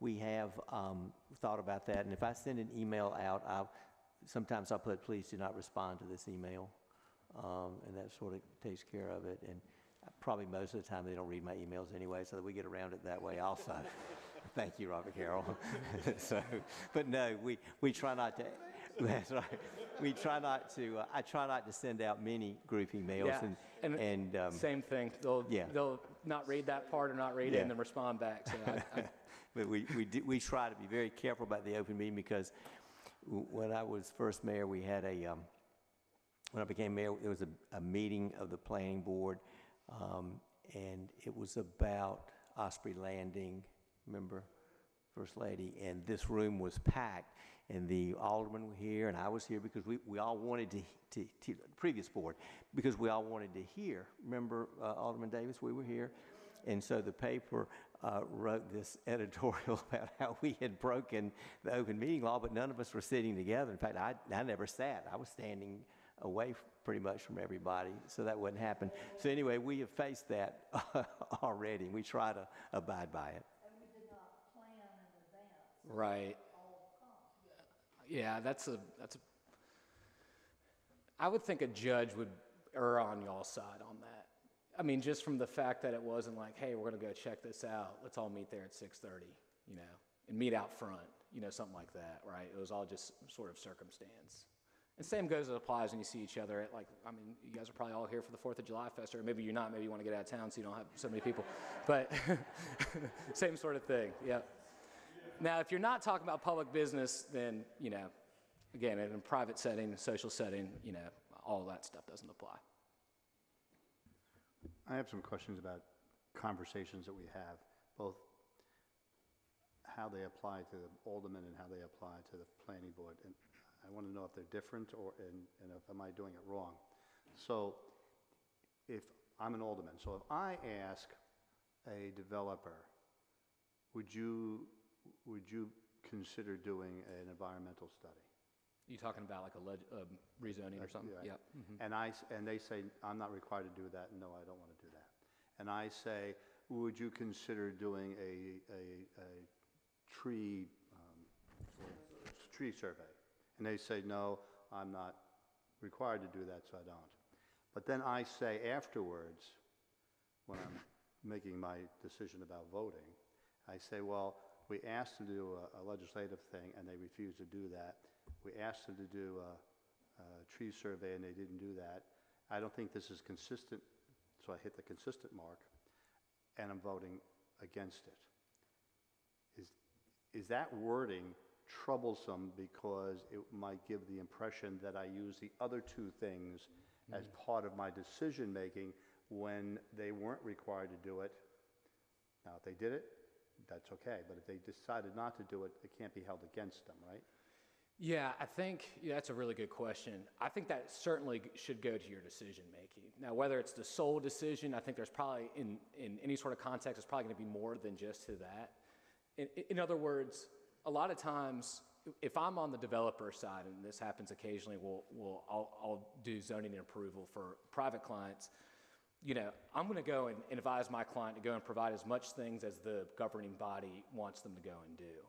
we have thought about that, and if I send an email out, sometimes I'll put, please do not respond to this email, and that sort of takes care of it. And probably most of the time they don't read my emails anyway, so that we get around it that way also. Thank you, Robert Carroll. But no, we try not to. That's right. We try not to. I try not to send out many group emails. Yeah. And same thing. They'll not read that part or not read it and then respond back. So but we try to be very careful about the open meeting, because when I was first mayor, we had when I became mayor, there was a meeting of the planning board, and it was about Osprey Landing. Remember, First Lady, and this room was packed. And the aldermen were here, and I was here because we all wanted to previous board, because we all wanted to hear. Remember, Alderman Davis, we were here. And so the paper wrote this editorial about how we had broken the open meeting law, but none of us were sitting together. In fact, I never sat. I was standing away pretty much from everybody, so that wouldn't happen. So anyway, we have faced that already, and we try to abide by it. And we did not plan in advance. Right. Yeah, I would think a judge would err on y'all's side on that. I mean, just from the fact that it wasn't like, hey, we're going to go check this out. Let's all meet there at 6:30, and meet out front, something like that, right? It was all just sort of circumstance. And same applies when you see each other at, you guys are probably all here for the 4th of July Fest, or maybe you're not. Maybe you want to get out of town so you don't have so many people. But same sort of thing, yeah. Now, if you're not talking about public business, then, again, in a private setting, a social setting, all that stuff doesn't apply. I have some questions about conversations that we have, both how they apply to the aldermen and how they apply to the planning board. And I want to know if they're different, and if am I doing it wrong. So if I'm an alderman, so if I ask a developer, would you consider doing an environmental study? You talking about like a rezoning or something? Yeah. Mm-hmm. And they say, I'm not required to do that. No, I don't want to do that. And I say, would you consider doing a tree survey? And they say, no, I'm not required to do that, so I don't. But then I say afterwards, when I'm making my decision about voting, I say, well, we asked them to do a legislative thing, and they refused to do that. We asked them to do a tree survey, and they didn't do that. I don't think this is consistent, so I hit the consistent mark, and I'm voting against it. Is that wording troublesome because it might give the impression that I use the other two things as part of my decision-making when they weren't required to do it. Now, if they did it, that's okay, but if they decided not to do it, it can't be held against them, right? Yeah, I think that's a really good question. I think that certainly should go to your decision making. Now, whether it's the sole decision, I think there's probably, in any sort of context, there's probably going to be more than just to that. In other words, a lot of times, if I'm on the developer side, and this happens occasionally, I'll do zoning and approval for private clients. You know, I'm going to go and advise my client to go and provide as much things as the governing body wants them to go and do.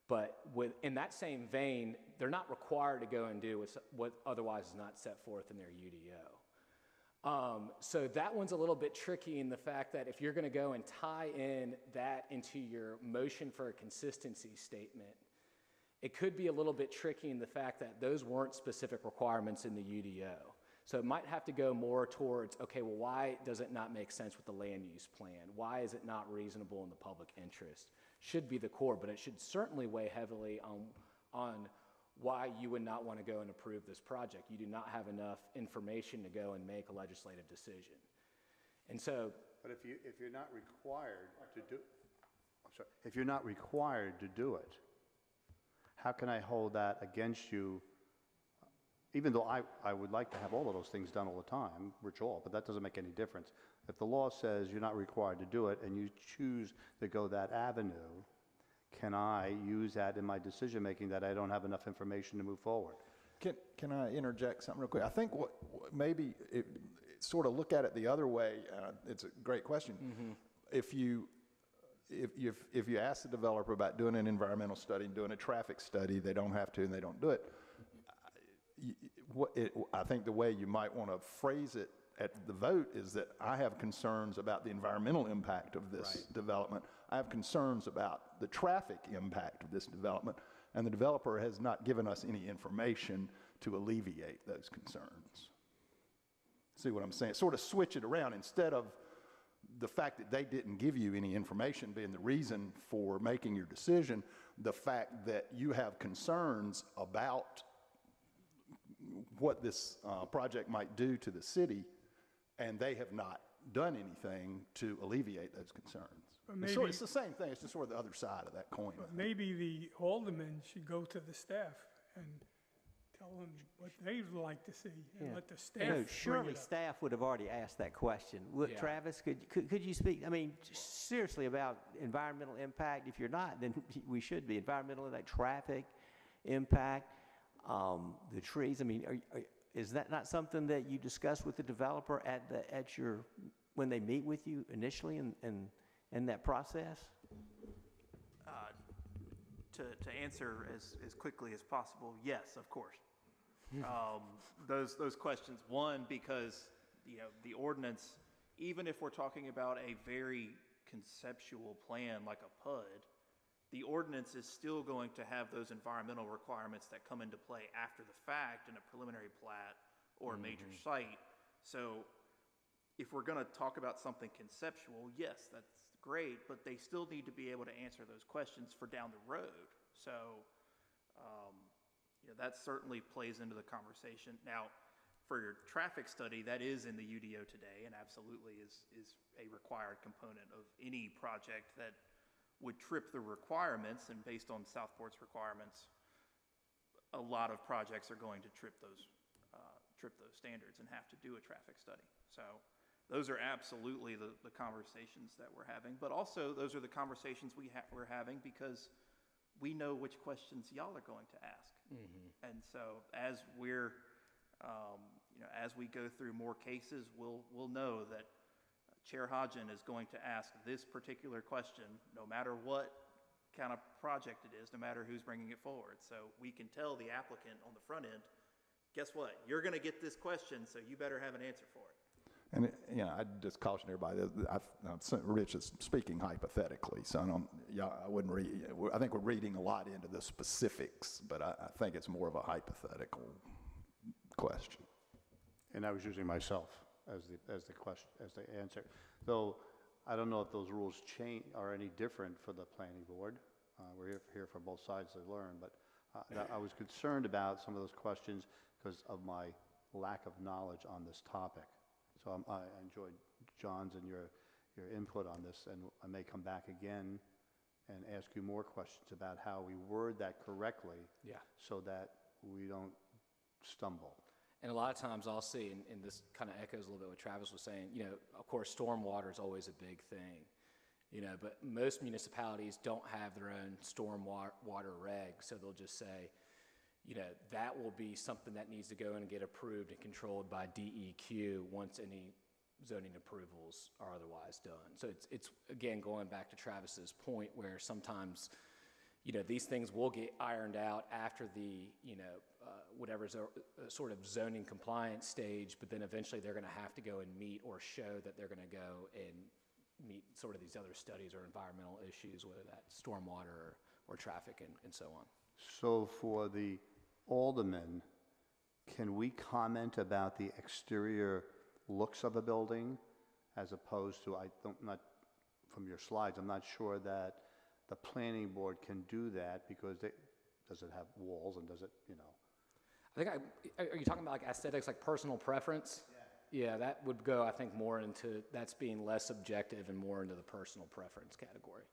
But in that same vein, they're not required to go and do what otherwise is not set forth in their UDO. So that one's a little bit tricky in the fact that if you're going to go and tie in that into your motion for a consistency statement, it could be a little bit tricky in the fact that those weren't specific requirements in the UDO. So it might have to go more towards, okay, well, why does it not make sense with the land use plan? Why is it not reasonable in the public interest? Should be the core, but it should certainly weigh heavily on why you would not want to go and approve this project. You do not have enough information to go and make a legislative decision. And so, But if you're not required to do, I'm sorry, if you're not required to do it, how can I hold that against you? Even though I would like to have all of those things done all the time, but that doesn't make any difference. If the law says you're not required to do it and you choose to go that avenue, can I use that in my decision-making that I don't have enough information to move forward? Can I interject something real quick? I think maybe sort of look at it the other way. It's a great question. Mm-hmm. If you ask the developer about doing an environmental study and doing a traffic study, they don't have to and they don't do it. I think the way you might want to phrase it at the vote is that I have concerns about the environmental impact of this development. I have concerns about the traffic impact of this development, and the developer has not given us any information to alleviate those concerns. See what I'm saying? Sort of switch it around. Instead of the fact that they didn't give you any information being the reason for making your decision, the fact that you have concerns about what this project might do to the city, and they have not done anything to alleviate those concerns. It's the same thing, it's just sort of the other side of that coin. But maybe the aldermen should go to the staff and tell them what they'd like to see, and let the staff bring surely it up. staff would have already asked that question. Yeah. Travis, could you speak, I mean, seriously about environmental impact? If you're not, then we should be. Environmental impact, traffic impact, the trees. I mean, is that not something that you discuss with the developer when they meet with you initially in that process? To answer as quickly as possible, yes, of course. Those questions, one, because the ordinance, even if we're talking about a very conceptual plan like a PUD, the ordinance is still going to have those environmental requirements that come into play after the fact in a preliminary plat or a major site. So if we're going to talk about something conceptual, yes, that's great, but they still need to be able to answer those questions for down the road. So that certainly plays into the conversation. Now, for your traffic study, that is in the UDO today and absolutely is a required component of any project that would trip the requirements, and based on Southport's requirements, a lot of projects are going to trip those standards and have to do a traffic study. So those are absolutely the conversations that we're having, but also those are the conversations we're having because we know which questions y'all are going to ask. Mm-hmm. And so as we're, as we go through more cases, we'll know that Chair Hodgen is going to ask this particular question, no matter what kind of project it is, no matter who's bringing it forward. So we can tell the applicant on the front end, guess what? You're going to get this question, so you better have an answer for it. And I'd just caution everybody that Rich is speaking hypothetically, so I wouldn't read. I think we're reading a lot into the specifics, but I think it's more of a hypothetical question. And I was using myself as the question, as the answer. Though I don't know if those rules are any different for the planning board. we're here for both sides to learn, but I was concerned about some of those questions because of my lack of knowledge on this topic. So I enjoyed John's and your input on this, and I may come back again and ask you more questions about how we word that correctly, Yeah. so that we don't stumble. And a lot of times I'll see, and this kind of echoes a little bit what Travis was saying, you know, of course, stormwater is always a big thing, you know, but most municipalities don't have their own stormwater regs, so they'll just say, you know, that will be something that needs to go in and get approved and controlled by DEQ once any zoning approvals are otherwise done. So it's again, going back to Travis's point, where sometimes, you know, these things will get ironed out after the, you know, whatever's a sort of zoning compliance stage, but then eventually they're going to have to go and meet or show that they're going to go and meet sort of these other studies or environmental issues, whether that's stormwater or traffic and so on. So for the aldermen, can we comment about the exterior looks of a building as opposed to, not from your slides, I'm not sure that the planning board can do that because does it have walls and does it, you know? I think are you talking about like aesthetics, like personal preference? Yeah. Yeah, that would go, I think, more into, that's being less subjective and more into the personal preference category.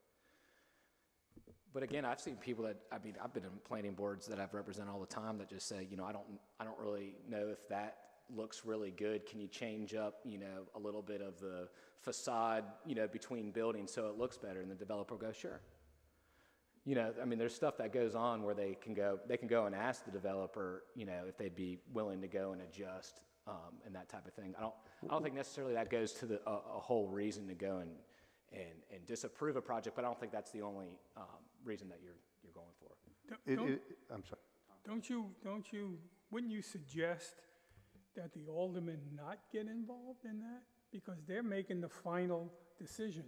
But again, I've seen people that, I mean, I've been in planning boards that I've represented all the time that just say, you know, I don't really know if that looks really good. Can you change up, you know, a little bit of the facade, you know, between buildings so it looks better? And the developer will go, sure. You know, I mean, there's stuff that goes on where they can go and ask the developer, you know, if they'd be willing to go and adjust and that type of thing. I don't think necessarily that goes to a whole reason to go and disapprove a project, but I don't think that's the only reason that you're going for. I'm sorry. Wouldn't you suggest that the aldermen not get involved in that? Because they're making the final decision.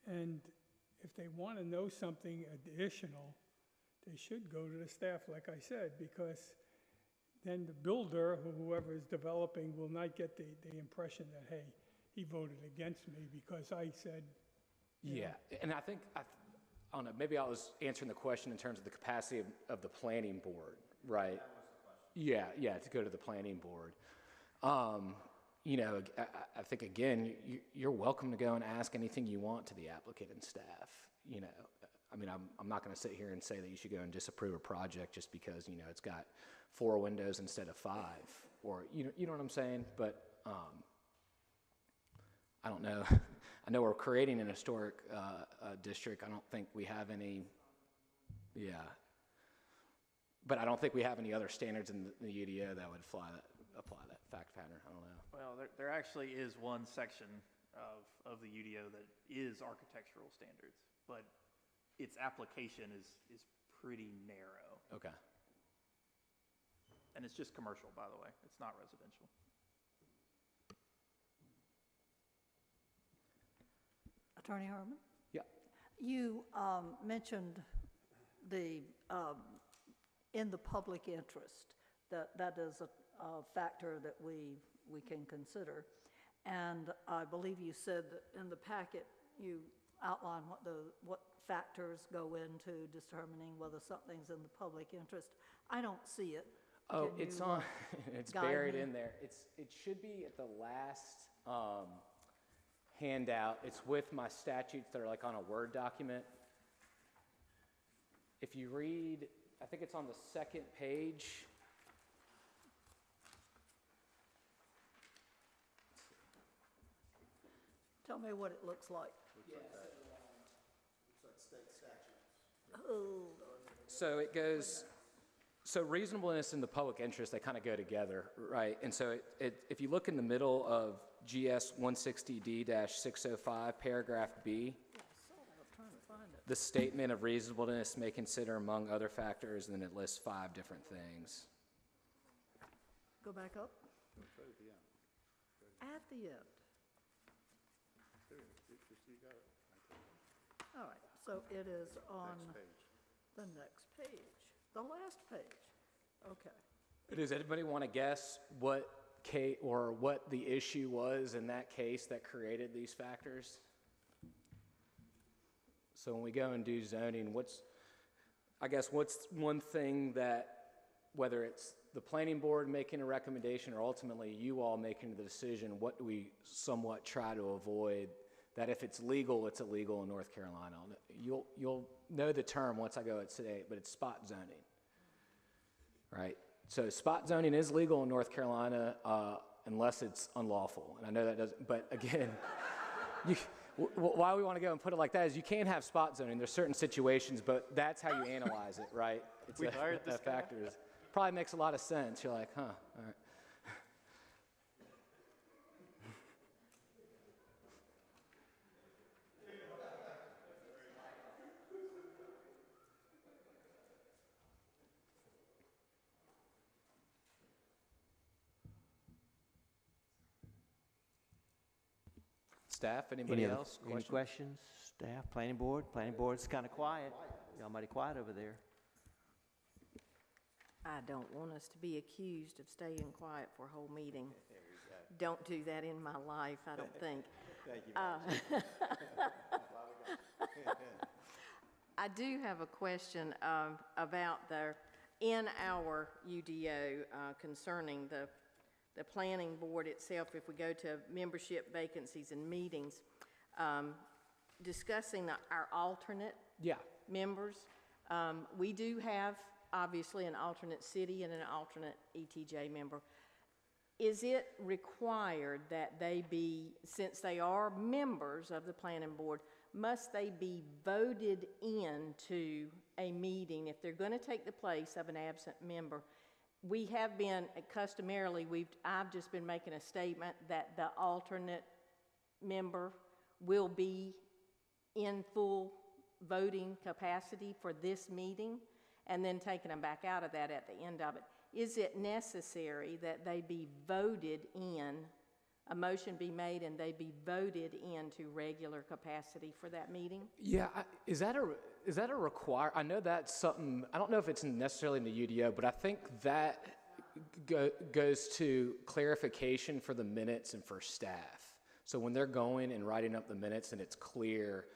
And if they want to know something additional, they should go to the staff, like I said, because then the builder, or whoever is developing, will not get the impression that, hey, he voted against me because I said. Yeah, and I think, I don't know, maybe I was answering the question in terms of the capacity of the planning board, right? That was the question. Yeah, to go to the planning board. You know, I think, again, you're welcome to go and ask anything you want to the applicant and staff. You know, I mean, I'm not going to sit here and say that you should go and disapprove a project just because, you know, it's got 4 windows instead of 5, or, you know what I'm saying? But I don't know. I know we're creating an historic district. I don't think we have any, but I don't think we have any other standards in the UDO that would apply that fact pattern. I don't know. Well, there actually is one section of the UDO that is architectural standards, but its application is pretty narrow. Okay. And it's just commercial, by the way. It's not residential. Attorney Herman? Yeah. You mentioned the in the public interest, that is a factor that we can consider. And I believe you said that in the packet you outline what factors go into determining whether something's in the public interest. I don't see it. Oh, Can it's you, on. It's guide buried me? in there. It should be at the last handout. It's with my statutes that are like on a Word document. If you read, I think it's on the second page. Tell me what it looks like. So it goes, so reasonableness and the public interest, they kind of go together, right? And so if you look in the middle of GS 160D-605, paragraph B, the statement of reasonableness may consider among other factors, and then it lists 5 different things. Go back up. At the end. All right, so it is on the next page, the last page. Okay. Does anybody want to guess what case or what the issue was in that case that created these factors? So when we go and do zoning, I guess what's one thing that, whether it's the planning board making a recommendation or ultimately you all making the decision, what do we somewhat try to avoid? That if it's legal, it's illegal in North Carolina. You'll know the term once I go today, but it's spot zoning, right? So spot zoning is legal in North Carolina unless it's unlawful. And I know that doesn't, but again, why we want to go and put it like that is you can't have spot zoning. There's certain situations, but that's how you analyze it, right? It's We hired this guy. factors. Probably makes a lot of sense. You're like, huh, all right. Staff, anybody else? Any questions? Staff, planning board? Planning board's kind of quiet. Y'all mighty quiet over there. I don't want us to be accused of staying quiet for a whole meeting. Don't do that in my life, I don't think. Thank you. I do have a question about in our UDO concerning the planning board itself, if we go to membership vacancies and meetings, discussing our alternate members. We do have, obviously, an alternate city and an alternate ETJ member. Is it required that they be, since they are members of the planning board, must they be voted into a meeting if they're going to take the place of an absent member? We have been, customarily, I've just been making a statement that the alternate member will be in full voting capacity for this meeting, and then taking them back out of that at the end of it. Is it necessary that they be voted in, a motion be made and they be voted into regular capacity for that meeting? Yeah, is that a require? I know that's something, I don't know if it's necessarily in the UDO, but I think that goes to clarification for the minutes and for staff. So when they're going and writing up the minutes and it's clear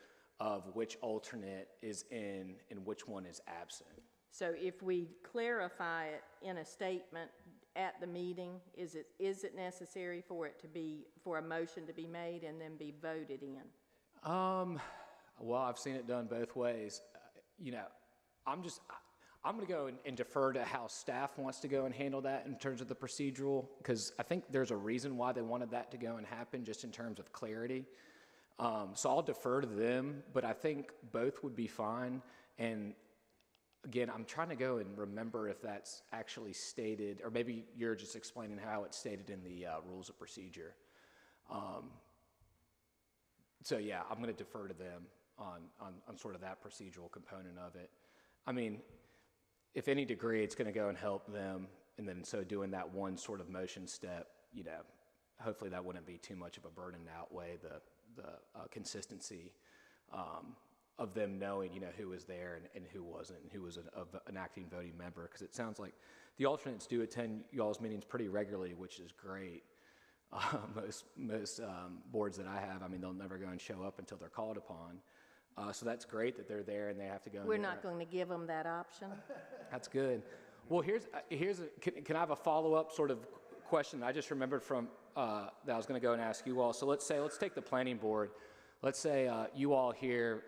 of which alternate is in and which one is absent. So if we clarify it in a statement at the meeting, is it necessary for a motion to be made and then be voted in? Well, I've seen it done both ways. I'm going to go and defer to how staff wants to go and handle that in terms of the procedural, because I think there's a reason why they wanted that to go and happen, just in terms of clarity. So I'll defer to them, but I think both would be fine. And again, I'm trying to go and remember if that's actually stated, or maybe you're just explaining how it's stated in the rules of procedure. So yeah, I'm going to defer to them on sort of that procedural component of it. I mean, if any degree, it's going to go and help them, and then so doing that one sort of motion step, hopefully that wouldn't be too much of a burden to outweigh the consistency of them knowing, who was there and who wasn't, and who was an acting voting member. Because it sounds like the alternates do attend y'all's meetings pretty regularly, which is great. Most boards that I have, I mean, they'll never go and show up until they're called upon. So that's great that they're there and they have to go. We're not going to give them that option. That's good. Well, can I have a follow-up sort of question I just remembered from that I was going to go and ask you all. So let's take the planning board. Let's say you all here,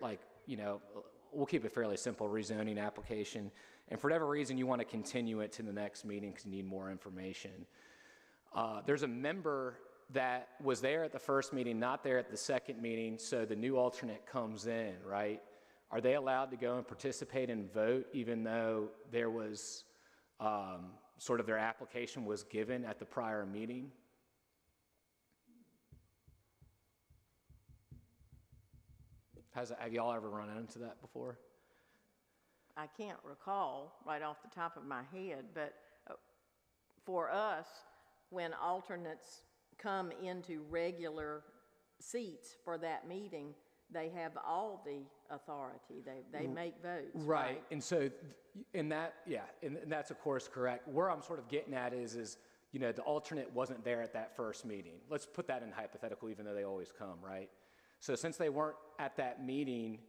we'll keep it fairly simple, rezoning application, and for whatever reason you want to continue it to the next meeting because you need more information. There's a member that was there at the first meeting, not there at the second meeting, so the new alternate comes in, right? Are they allowed to go and participate and vote even though there was sort of their application was given at the prior meeting? Have y'all ever run into that before? I can't recall right off the top of my head, but for us, when alternates come into regular seats for that meeting, they have all the authority. They make votes. Right. And so, and that's of course correct. Where I'm sort of getting at is the alternate wasn't there at that first meeting. Let's put that in hypothetical, even though they always come, right? So since they weren't at that meeting,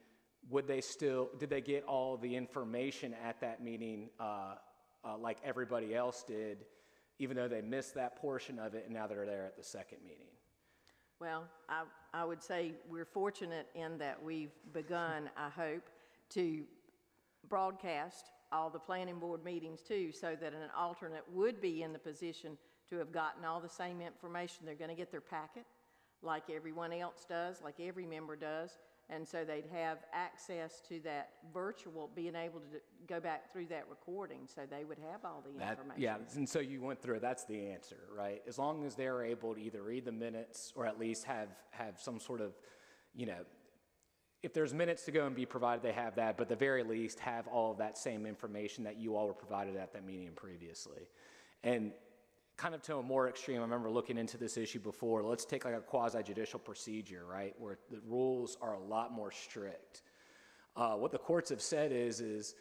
did they get all the information at that meeting like everybody else did, even though they missed that portion of it and now they're there at the second meeting? Well, I would say we're fortunate in that we've begun, I hope, to broadcast all the planning board meetings too, so that an alternate would be in the position to have gotten all the same information. They're going to get their packet like everyone else does, like every member does, and so they'd have access to that virtual, being able to go back through that recording, so they would have all the information. Yeah, and so you went through it. That's the answer, right? As long as they're able to either read the minutes or at least have some sort of, you know, if there's minutes to go and be provided, they have that, but at the very least have all of that same information that you all were provided at that meeting previously. And kind of to a more extreme, I remember looking into this issue before. Let's take like a quasi-judicial procedure, right, where the rules are a lot more strict. What the courts have said is,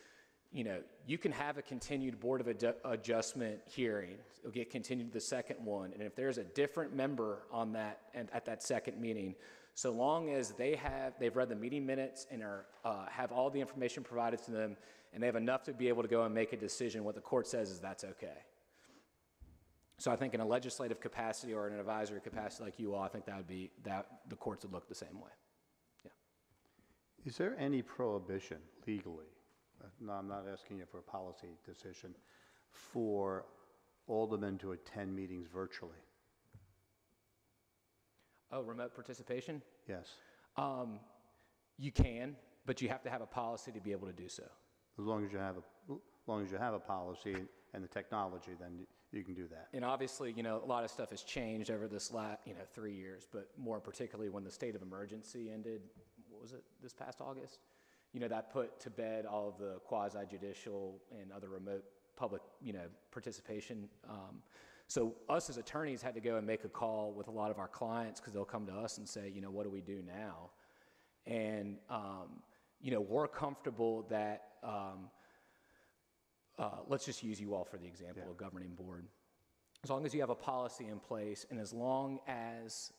you know, you can have a continued Board of Adjustment hearing. It'll get continued to the second one, and if there's a different member on that and at that second meeting, so long as they've read the meeting minutes and have all the information provided to them, and they have enough to be able to go and make a decision, what the court says is that's okay. So I think in a legislative capacity or in an advisory capacity like you all, I think that the courts would look the same way. Yeah. Is there any prohibition legally, no, I'm not asking you for a policy decision, for aldermen to attend meetings virtually? Oh, remote participation? Yes. You can, but you have to have a policy to be able to do so. As long as you have a policy and the technology, then you can do that. And obviously, you know, a lot of stuff has changed over this last, 3 years, but more particularly when the state of emergency ended, what was it, this past August? You know, that put to bed all of the quasi-judicial and other remote public, participation. So us as attorneys had to go and make a call with a lot of our clients because they'll come to us and say, what do we do now? And, we're comfortable that, let's just use you all for the example, a governing board. As long as you have a policy in place and as long as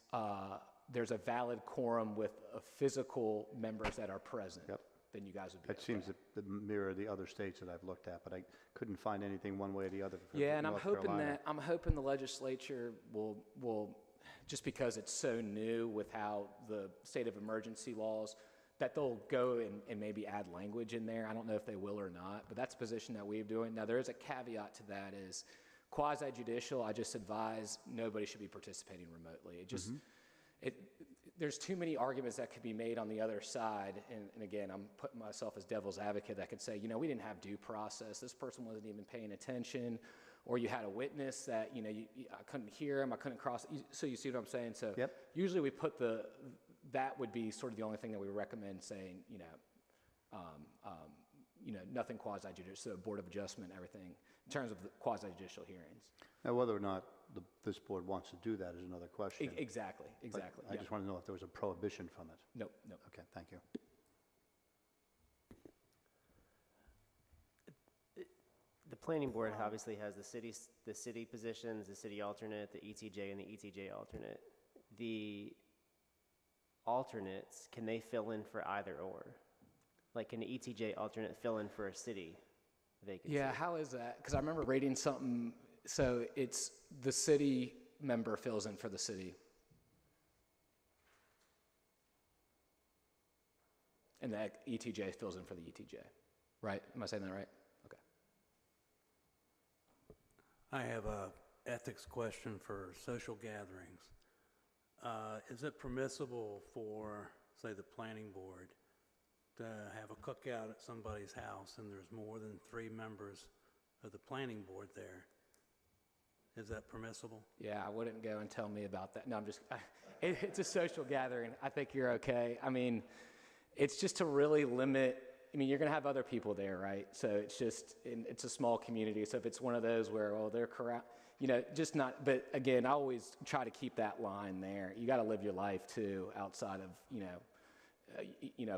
there's a valid quorum with physical members that are present, then you guys would be That seems to mirror the other states that I've looked at, but I couldn't find anything one way or the other for Yeah, and North Carolina. I'm hoping the legislature will, just because it's so new with how the state of emergency laws, that they'll go and maybe add language in there. I don't know if they will or not, but that's a position that we're doing. Now, there is a caveat to that is quasi-judicial, I just advise nobody should be participating remotely. It just, there's too many arguments that could be made on the other side, and again, I'm putting myself as devil's advocate that could say, we didn't have due process, this person wasn't even paying attention, or you had a witness that, I couldn't hear him, I couldn't cross, so you see what I'm saying? So usually we put that would be sort of the only thing that we recommend saying, nothing quasi-judicial, so Board of Adjustment, everything, in terms of the quasi-judicial hearings. Now, whether or not this board wants to do that is another question. Exactly. But I just want to know if there was a prohibition from it. No. Okay, thank you. The planning board obviously has the city positions, the city alternate, the ETJ, and the ETJ alternate. The alternates, can they fill in for either or? Like, can the ETJ alternate fill in for a city vacancy? Yeah, how is that? Because I remember reading something, so it's the city member fills in for the city. And the ETJ fills in for the ETJ, right? Am I saying that right? Okay. I have a ethics question for social gatherings. Is it permissible for, say, the planning board to have a cookout at somebody's house and there's more than 3 members of the planning board there? Is that permissible? Yeah, I wouldn't go and tell me about that. No, I'm just, it's a social gathering. I think you're okay. I mean, it's just to really limit, you're going to have other people there, right? So it's just, it's a small community. So if it's one of those where, they're correct, just not, but again, I always try to keep that line there. You got to live your life too, outside of,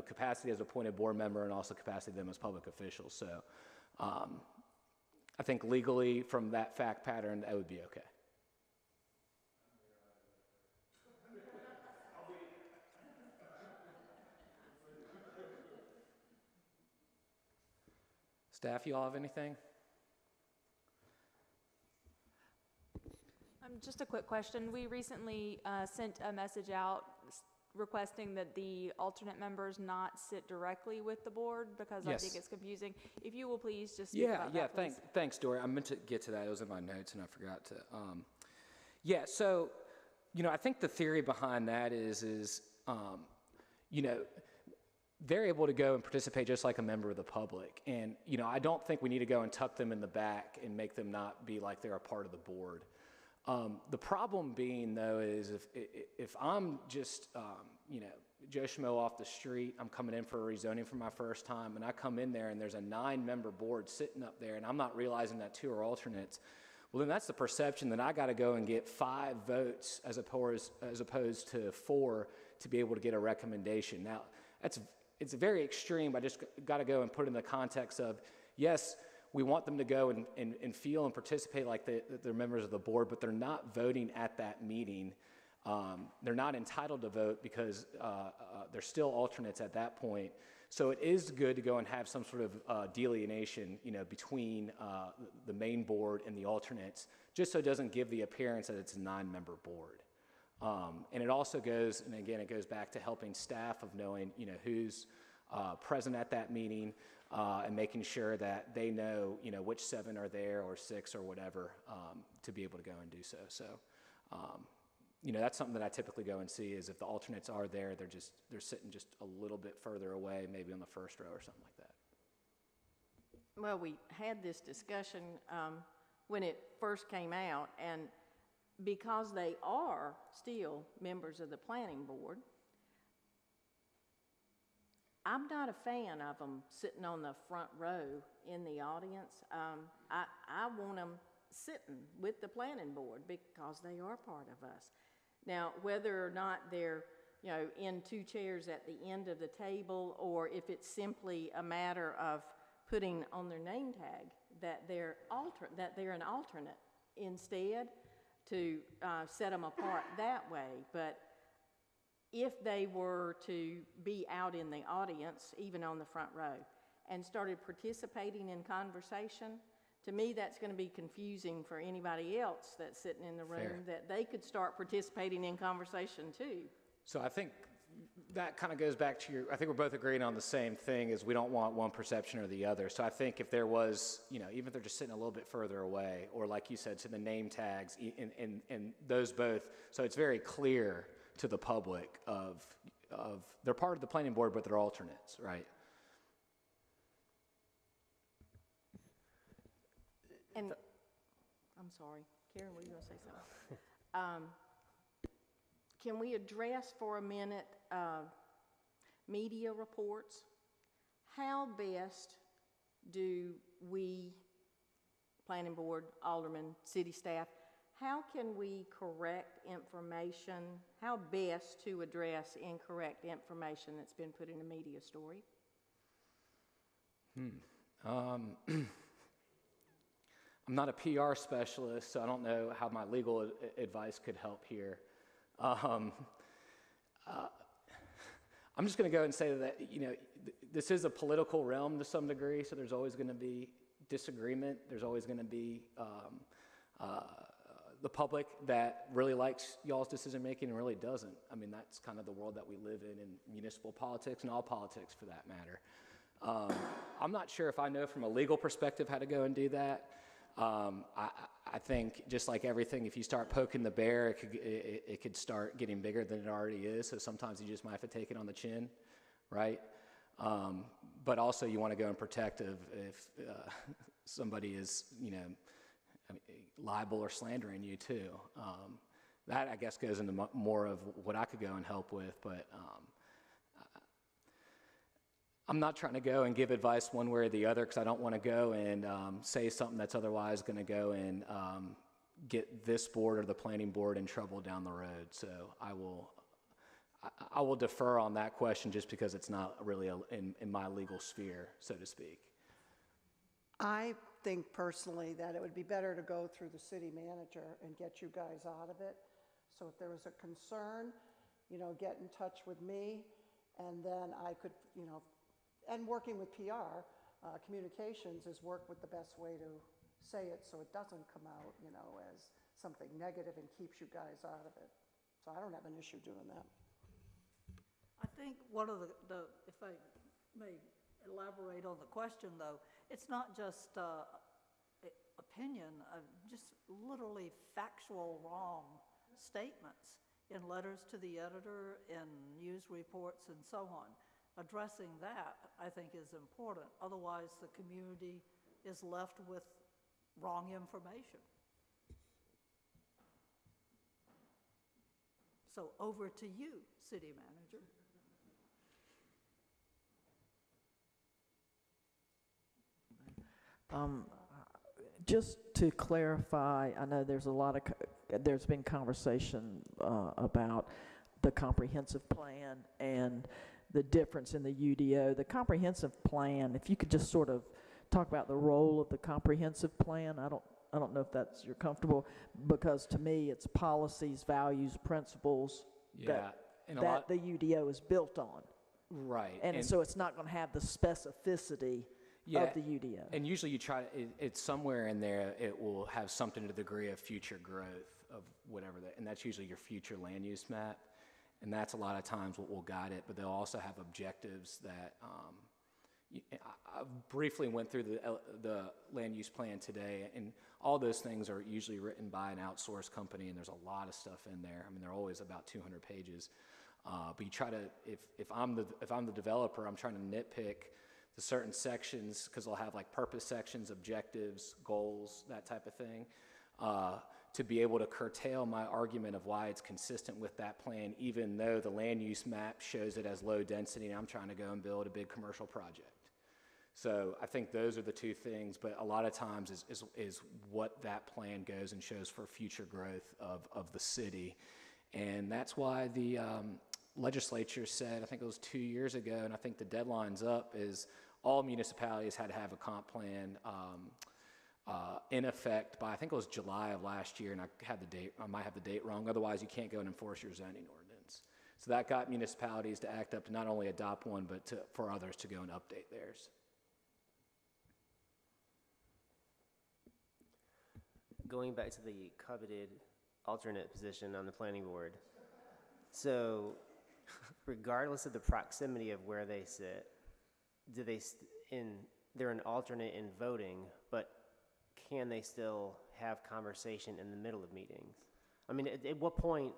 capacity as appointed board member and also capacity of them as public officials. So I think legally from that fact pattern, that would be okay. Staff, you all have anything? Just a quick question. We recently sent a message out requesting that the alternate members not sit directly with the board because I think it's confusing. If you will please just speak about that, please. Thanks, Dory. I meant to get to that. It was in my notes and I forgot to. So, I think the theory behind that is they're able to go and participate just like a member of the public. And, I don't think we need to go and tuck them in the back and make them not be like they're a part of the board. The problem being, though, is if I'm just, Joe Schmo off the street, I'm coming in for a rezoning for my first time, and I come in there and there's a 9-member board sitting up there, and I'm not realizing that 2 are alternates, well, then that's the perception that I got to go and get 5 votes as opposed to 4 to be able to get a recommendation. Now, it's very extreme. I just got to go and put it in the context of, yes, we want them to go and feel and participate like they're members of the board, but they're not voting at that meeting. They're not entitled to vote because they're still alternates at that point. So it is good to go and have some sort of delineation, between the main board and the alternates, just so it doesn't give the appearance that it's a 9-member board. And it also goes, and again, it goes back to helping staff of knowing, who's present at that meeting, and making sure that they know, which 7 are there or 6 or whatever, to be able to go and do so. So, that's something that I typically go and see is if the alternates are there, they're sitting just a little bit further away, maybe on the first row or something like that. Well, we had this discussion when it first came out, and because they are still members of the planning board, I'm not a fan of them sitting on the front row in the audience. I want them sitting with the planning board because they are part of us. Now, whether or not they're, in 2 chairs at the end of the table, or if it's simply a matter of putting on their name tag that they're an alternate instead, to set them apart that way. But if they were to be out in the audience, even on the front row, and started participating in conversation, to me that's going to be confusing for anybody else that's sitting in the room, that they could start participating in conversation too. So I think that kind of goes back to I think we're both agreeing on the same thing, is we don't want one perception or the other. So I think if there was, even if they're just sitting a little bit further away, or like you said, to the name tags, and those both, so it's very clear to the public of they're part of the planning board, but they're alternates, right? And I'm sorry, Karen, were you going to say something? Can we address for a minute media reports? How best do we, planning board, aldermen, city staff, how can we correct information? How best to address incorrect information that's been put in a media story? I'm not a PR specialist, so I don't know how my legal advice could help here. I'm just going to go and say that, this is a political realm to some degree, so there's always going to be disagreement. There's always going to be the public that really likes y'all's decision-making and really doesn't. I mean, that's kind of the world that we live in municipal politics and all politics for that matter. I'm not sure if I know from a legal perspective how to go and do that. I think just like everything, if you start poking the bear, it could start getting bigger than it already is. So sometimes you just might have to take it on the chin, right? But also you want to go and protect if somebody is, liable or slandering you too. That I guess goes into more of what I could go and help with, but I'm not trying to go and give advice one way or the other, because I don't want to go and say something that's otherwise going to go and get this board or the planning board in trouble down the road. So I will defer on that question, just because it's not really in my legal sphere, so to speak. I think personally that it would be better to go through the city manager and get you guys out of it. So if there was a concern, get in touch with me, and then I could, and working with PR, communications is work with the best way to say it so it doesn't come out, as something negative and keeps you guys out of it. So I don't have an issue doing that. I think one of the if I may elaborate on the question, though, it's not just opinion, just literally factual wrong statements in letters to the editor, in news reports, and so on. Addressing that, I think, is important. Otherwise, the community is left with wrong information. So over to you, City Manager. Just to clarify, I know there's there's been conversation about the comprehensive plan and the difference in the UDO. The comprehensive plan, if you could just sort of talk about the role of the comprehensive plan. I don't know if you're comfortable, because to me it's policies, values, principles that the UDO is built on. Right. And so it's not going to have the specificity of the UDO. And usually you try, it's somewhere in there, it will have something to the degree of future growth of whatever that, and that's usually your future land use map. And that's a lot of times what will guide it, but they'll also have objectives that, I briefly went through the land use plan today, and all those things are usually written by an outsourced company, and there's a lot of stuff in there. I mean, they're always about 200 pages. But you try to, if I'm the developer, I'm trying to nitpick the certain sections, because they'll have like purpose sections, objectives, goals, that type of thing, to be able to curtail my argument of why it's consistent with that plan, even though the land use map shows it as low density and I'm trying to go and build a big commercial project. So I think those are the two things, but a lot of times is what that plan goes and shows for future growth of the city. And that's why the legislature said, I think it was 2 years ago, and I think the deadline's up, is all municipalities had to have a comp plan in effect by, I think it was July of last year, and I might have the date wrong. Otherwise, you can't go and enforce your zoning ordinance. So that got municipalities to act up to not only adopt one, but for others to go and update theirs. Going back to the coveted alternate position on the planning board, so regardless of the proximity of where they sit, they're an alternate in voting, but can they still have conversation in the middle of meetings? I mean, at what point,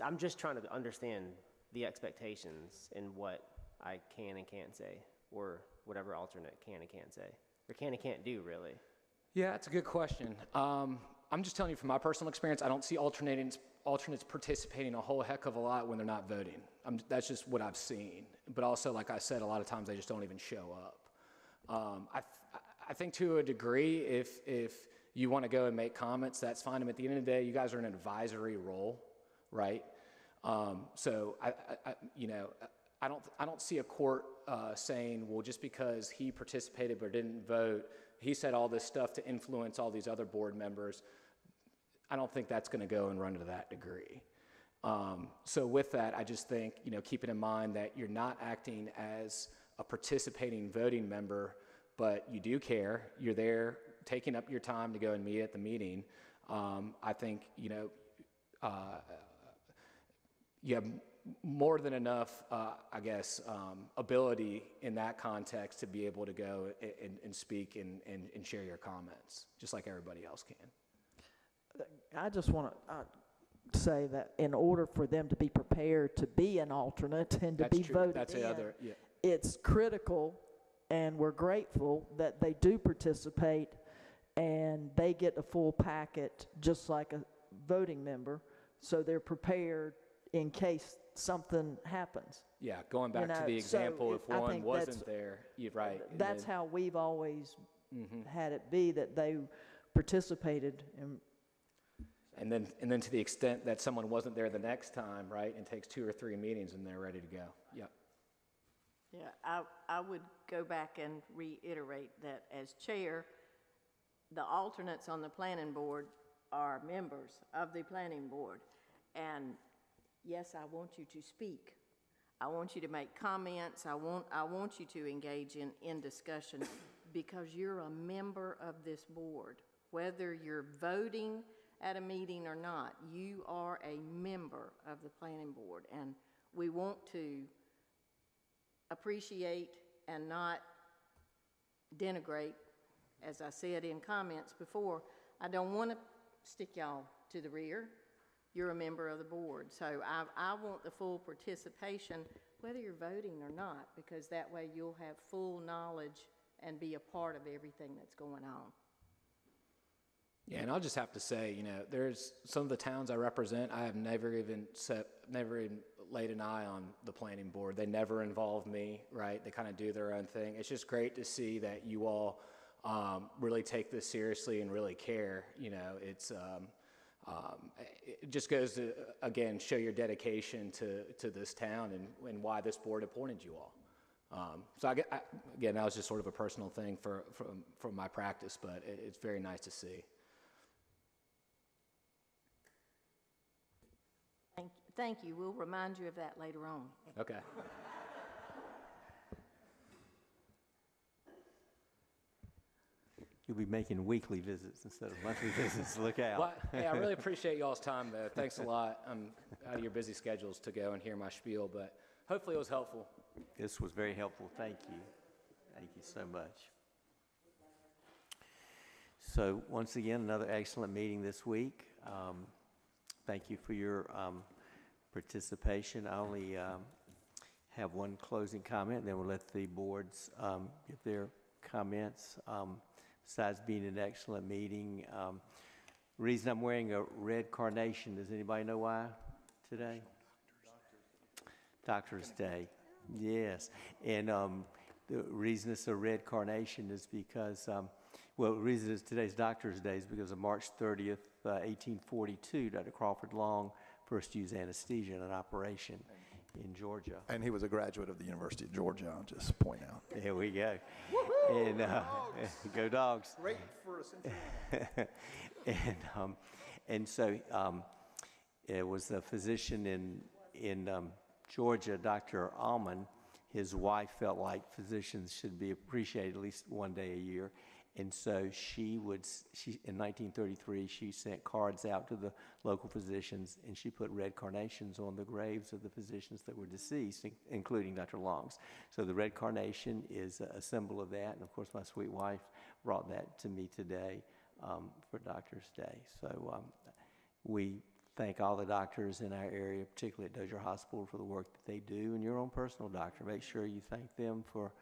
I'm just trying to understand the expectations and what I can and can't say, or whatever alternate can and can't say, or can and can't do, really. Yeah, that's a good question. I'm just telling you from my personal experience, I don't see alternates participating a whole heck of a lot when they're not voting. That's just what I've seen. But also, like I said, a lot of times they just don't even show up. I think to a degree, if you want to go and make comments, that's fine. And at the end of the day, you guys are in an advisory role, right? So I don't see a court saying, well, just because he participated but didn't vote, he said all this stuff to influence all these other board members. I don't think that's going to go and run to that degree. So with that, I just think, keeping in mind that you're not acting as a participating voting member, but you do care. You're there taking up your time to go and meet at the meeting. I think, you have more than enough, ability in that context to be able to go and speak and share your comments, just like everybody else can. I just want to say that in order for them to be prepared to be an alternate and to be voted in, it's critical, and we're grateful that they do participate and they get a full packet just like a voting member, so they're prepared in case something happens. Yeah, going back to the example, if one wasn't there, you're right. That's how we've always had it be, that they participated in. And then to the extent that someone wasn't there the next time, right, and takes 2 or 3 meetings and they're ready to go. Yep. Yeah, I would go back and reiterate that as chair, the alternates on the planning board are members of the planning board. And yes, I want you to speak. I want you to make comments. I want you to engage in discussion because you're a member of this board. Whether you're voting at a meeting or not, you are a member of the planning board, and we want to appreciate and not denigrate. As I said in comments before, I don't want to stick y'all to the rear. You're a member of the board, so I want the full participation, whether you're voting or not, because that way you'll have full knowledge and be a part of everything that's going on. Yeah, and I'll just have to say, you know, there's some of the towns I represent, I have never even laid an eye on the planning board. They never involve me, right? They kind of do their own thing. It's just great to see that you all really take this seriously and really care. You know, it just goes to, again, show your dedication to this town and why this board appointed you all. So again, that was just sort of a personal thing from my practice, but it's very nice to see. Thank you. We'll remind you of that later on. Okay. You'll be making weekly visits instead of monthly visits. Look out. Well, yeah, I really appreciate y'all's time, though. Thanks a lot. I'm out of your busy schedules to go and hear my spiel, but hopefully it was helpful. This was very helpful. Thank you. Thank you so much. So once again, another excellent meeting this week. Thank you for your participation. I only have one closing comment, and then we'll let the boards give their comments. Besides being an excellent meeting, the reason I'm wearing a red carnation, does anybody know why today? Doctor's Day. Yes. And the reason it's a red carnation is because, well, the reason it's today's Doctor's Day is because of March 30th, 1842, Dr. Crawford Long first used anesthesia in an operation in Georgia. And he was a graduate of the University of Georgia, I'll just point out. There we go. And go Dogs. Great for a century. And so it was a physician in Georgia, Dr. Aldermen. His wife felt like physicians should be appreciated at least one day a year. And so in 1933, she sent cards out to the local physicians, and she put red carnations on the graves of the physicians that were deceased, including Dr. Long's. So the red carnation is a symbol of that. And of course, my sweet wife brought that to me today for Doctor's Day. So we thank all the doctors in our area, particularly at Dozier Hospital, for the work that they do. And your own personal doctor, make sure you thank them for.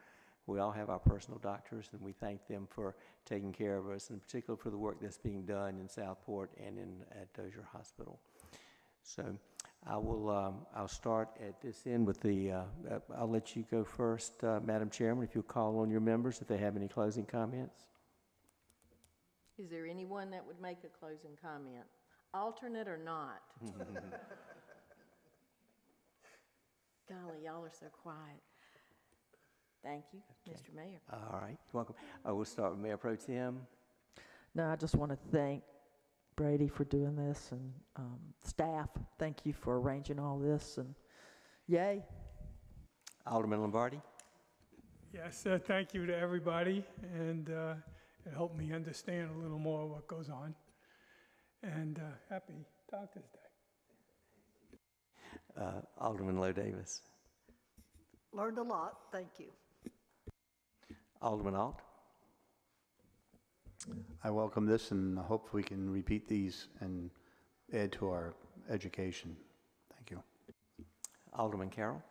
We all have our personal doctors, and we thank them for taking care of us, and in particular for the work that's being done in Southport and at Dozier Hospital. So I'll start at this end with I'll let you go first, Madam Chairman, if you'll call on your members if they have any closing comments. Is there anyone that would make a closing comment, alternate or not? Golly, y'all are so quiet. Thank you, Mr. Mayor. All right, you're welcome. I will start with Mayor Pro Tem. No, I just want to thank Brady for doing this, and staff, thank you for arranging all this, and yay. Alderman Lombardi. Yes, thank you to everybody, and it helped me understand a little more what goes on. And happy Doctor's Day. Alderman Lowe Davis. Learned a lot, thank you. Alderman Alt. I welcome this, and hope we can repeat these and add to our education. Thank you. Alderman Carroll.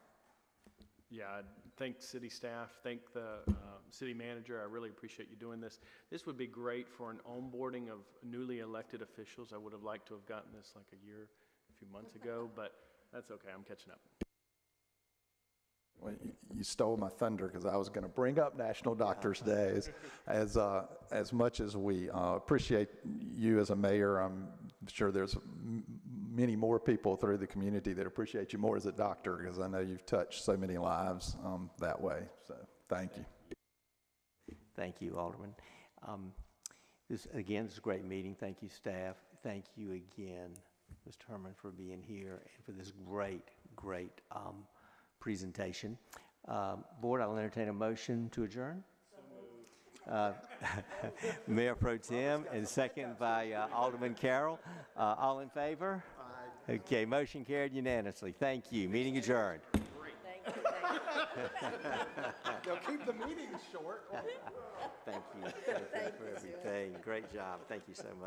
Yeah, thank city staff, thank the city manager. I really appreciate you doing this. This would be great for an onboarding of newly elected officials. I would have liked to have gotten this like a few months ago, but that's okay, I'm catching up. Well, you stole my thunder because I was going to bring up National Doctors Day as much as we appreciate you as a mayor. I'm sure there's many more people through the community that appreciate you more as a doctor, because I know you've touched so many lives that way. So thank you. Thank you, Alderman. This is a great meeting. Thank you, staff. Thank you again, Mr. Herman, for being here and for this great presentation. Board, I'll entertain a motion to adjourn. Mayor Pro Tem, and second by Alderman Carroll. All in favor? Aye. Okay, motion carried unanimously. Thank you. Meeting adjourned. They'll keep the meetings short. Thank you. Thank you for everything. Great job. Thank you so much.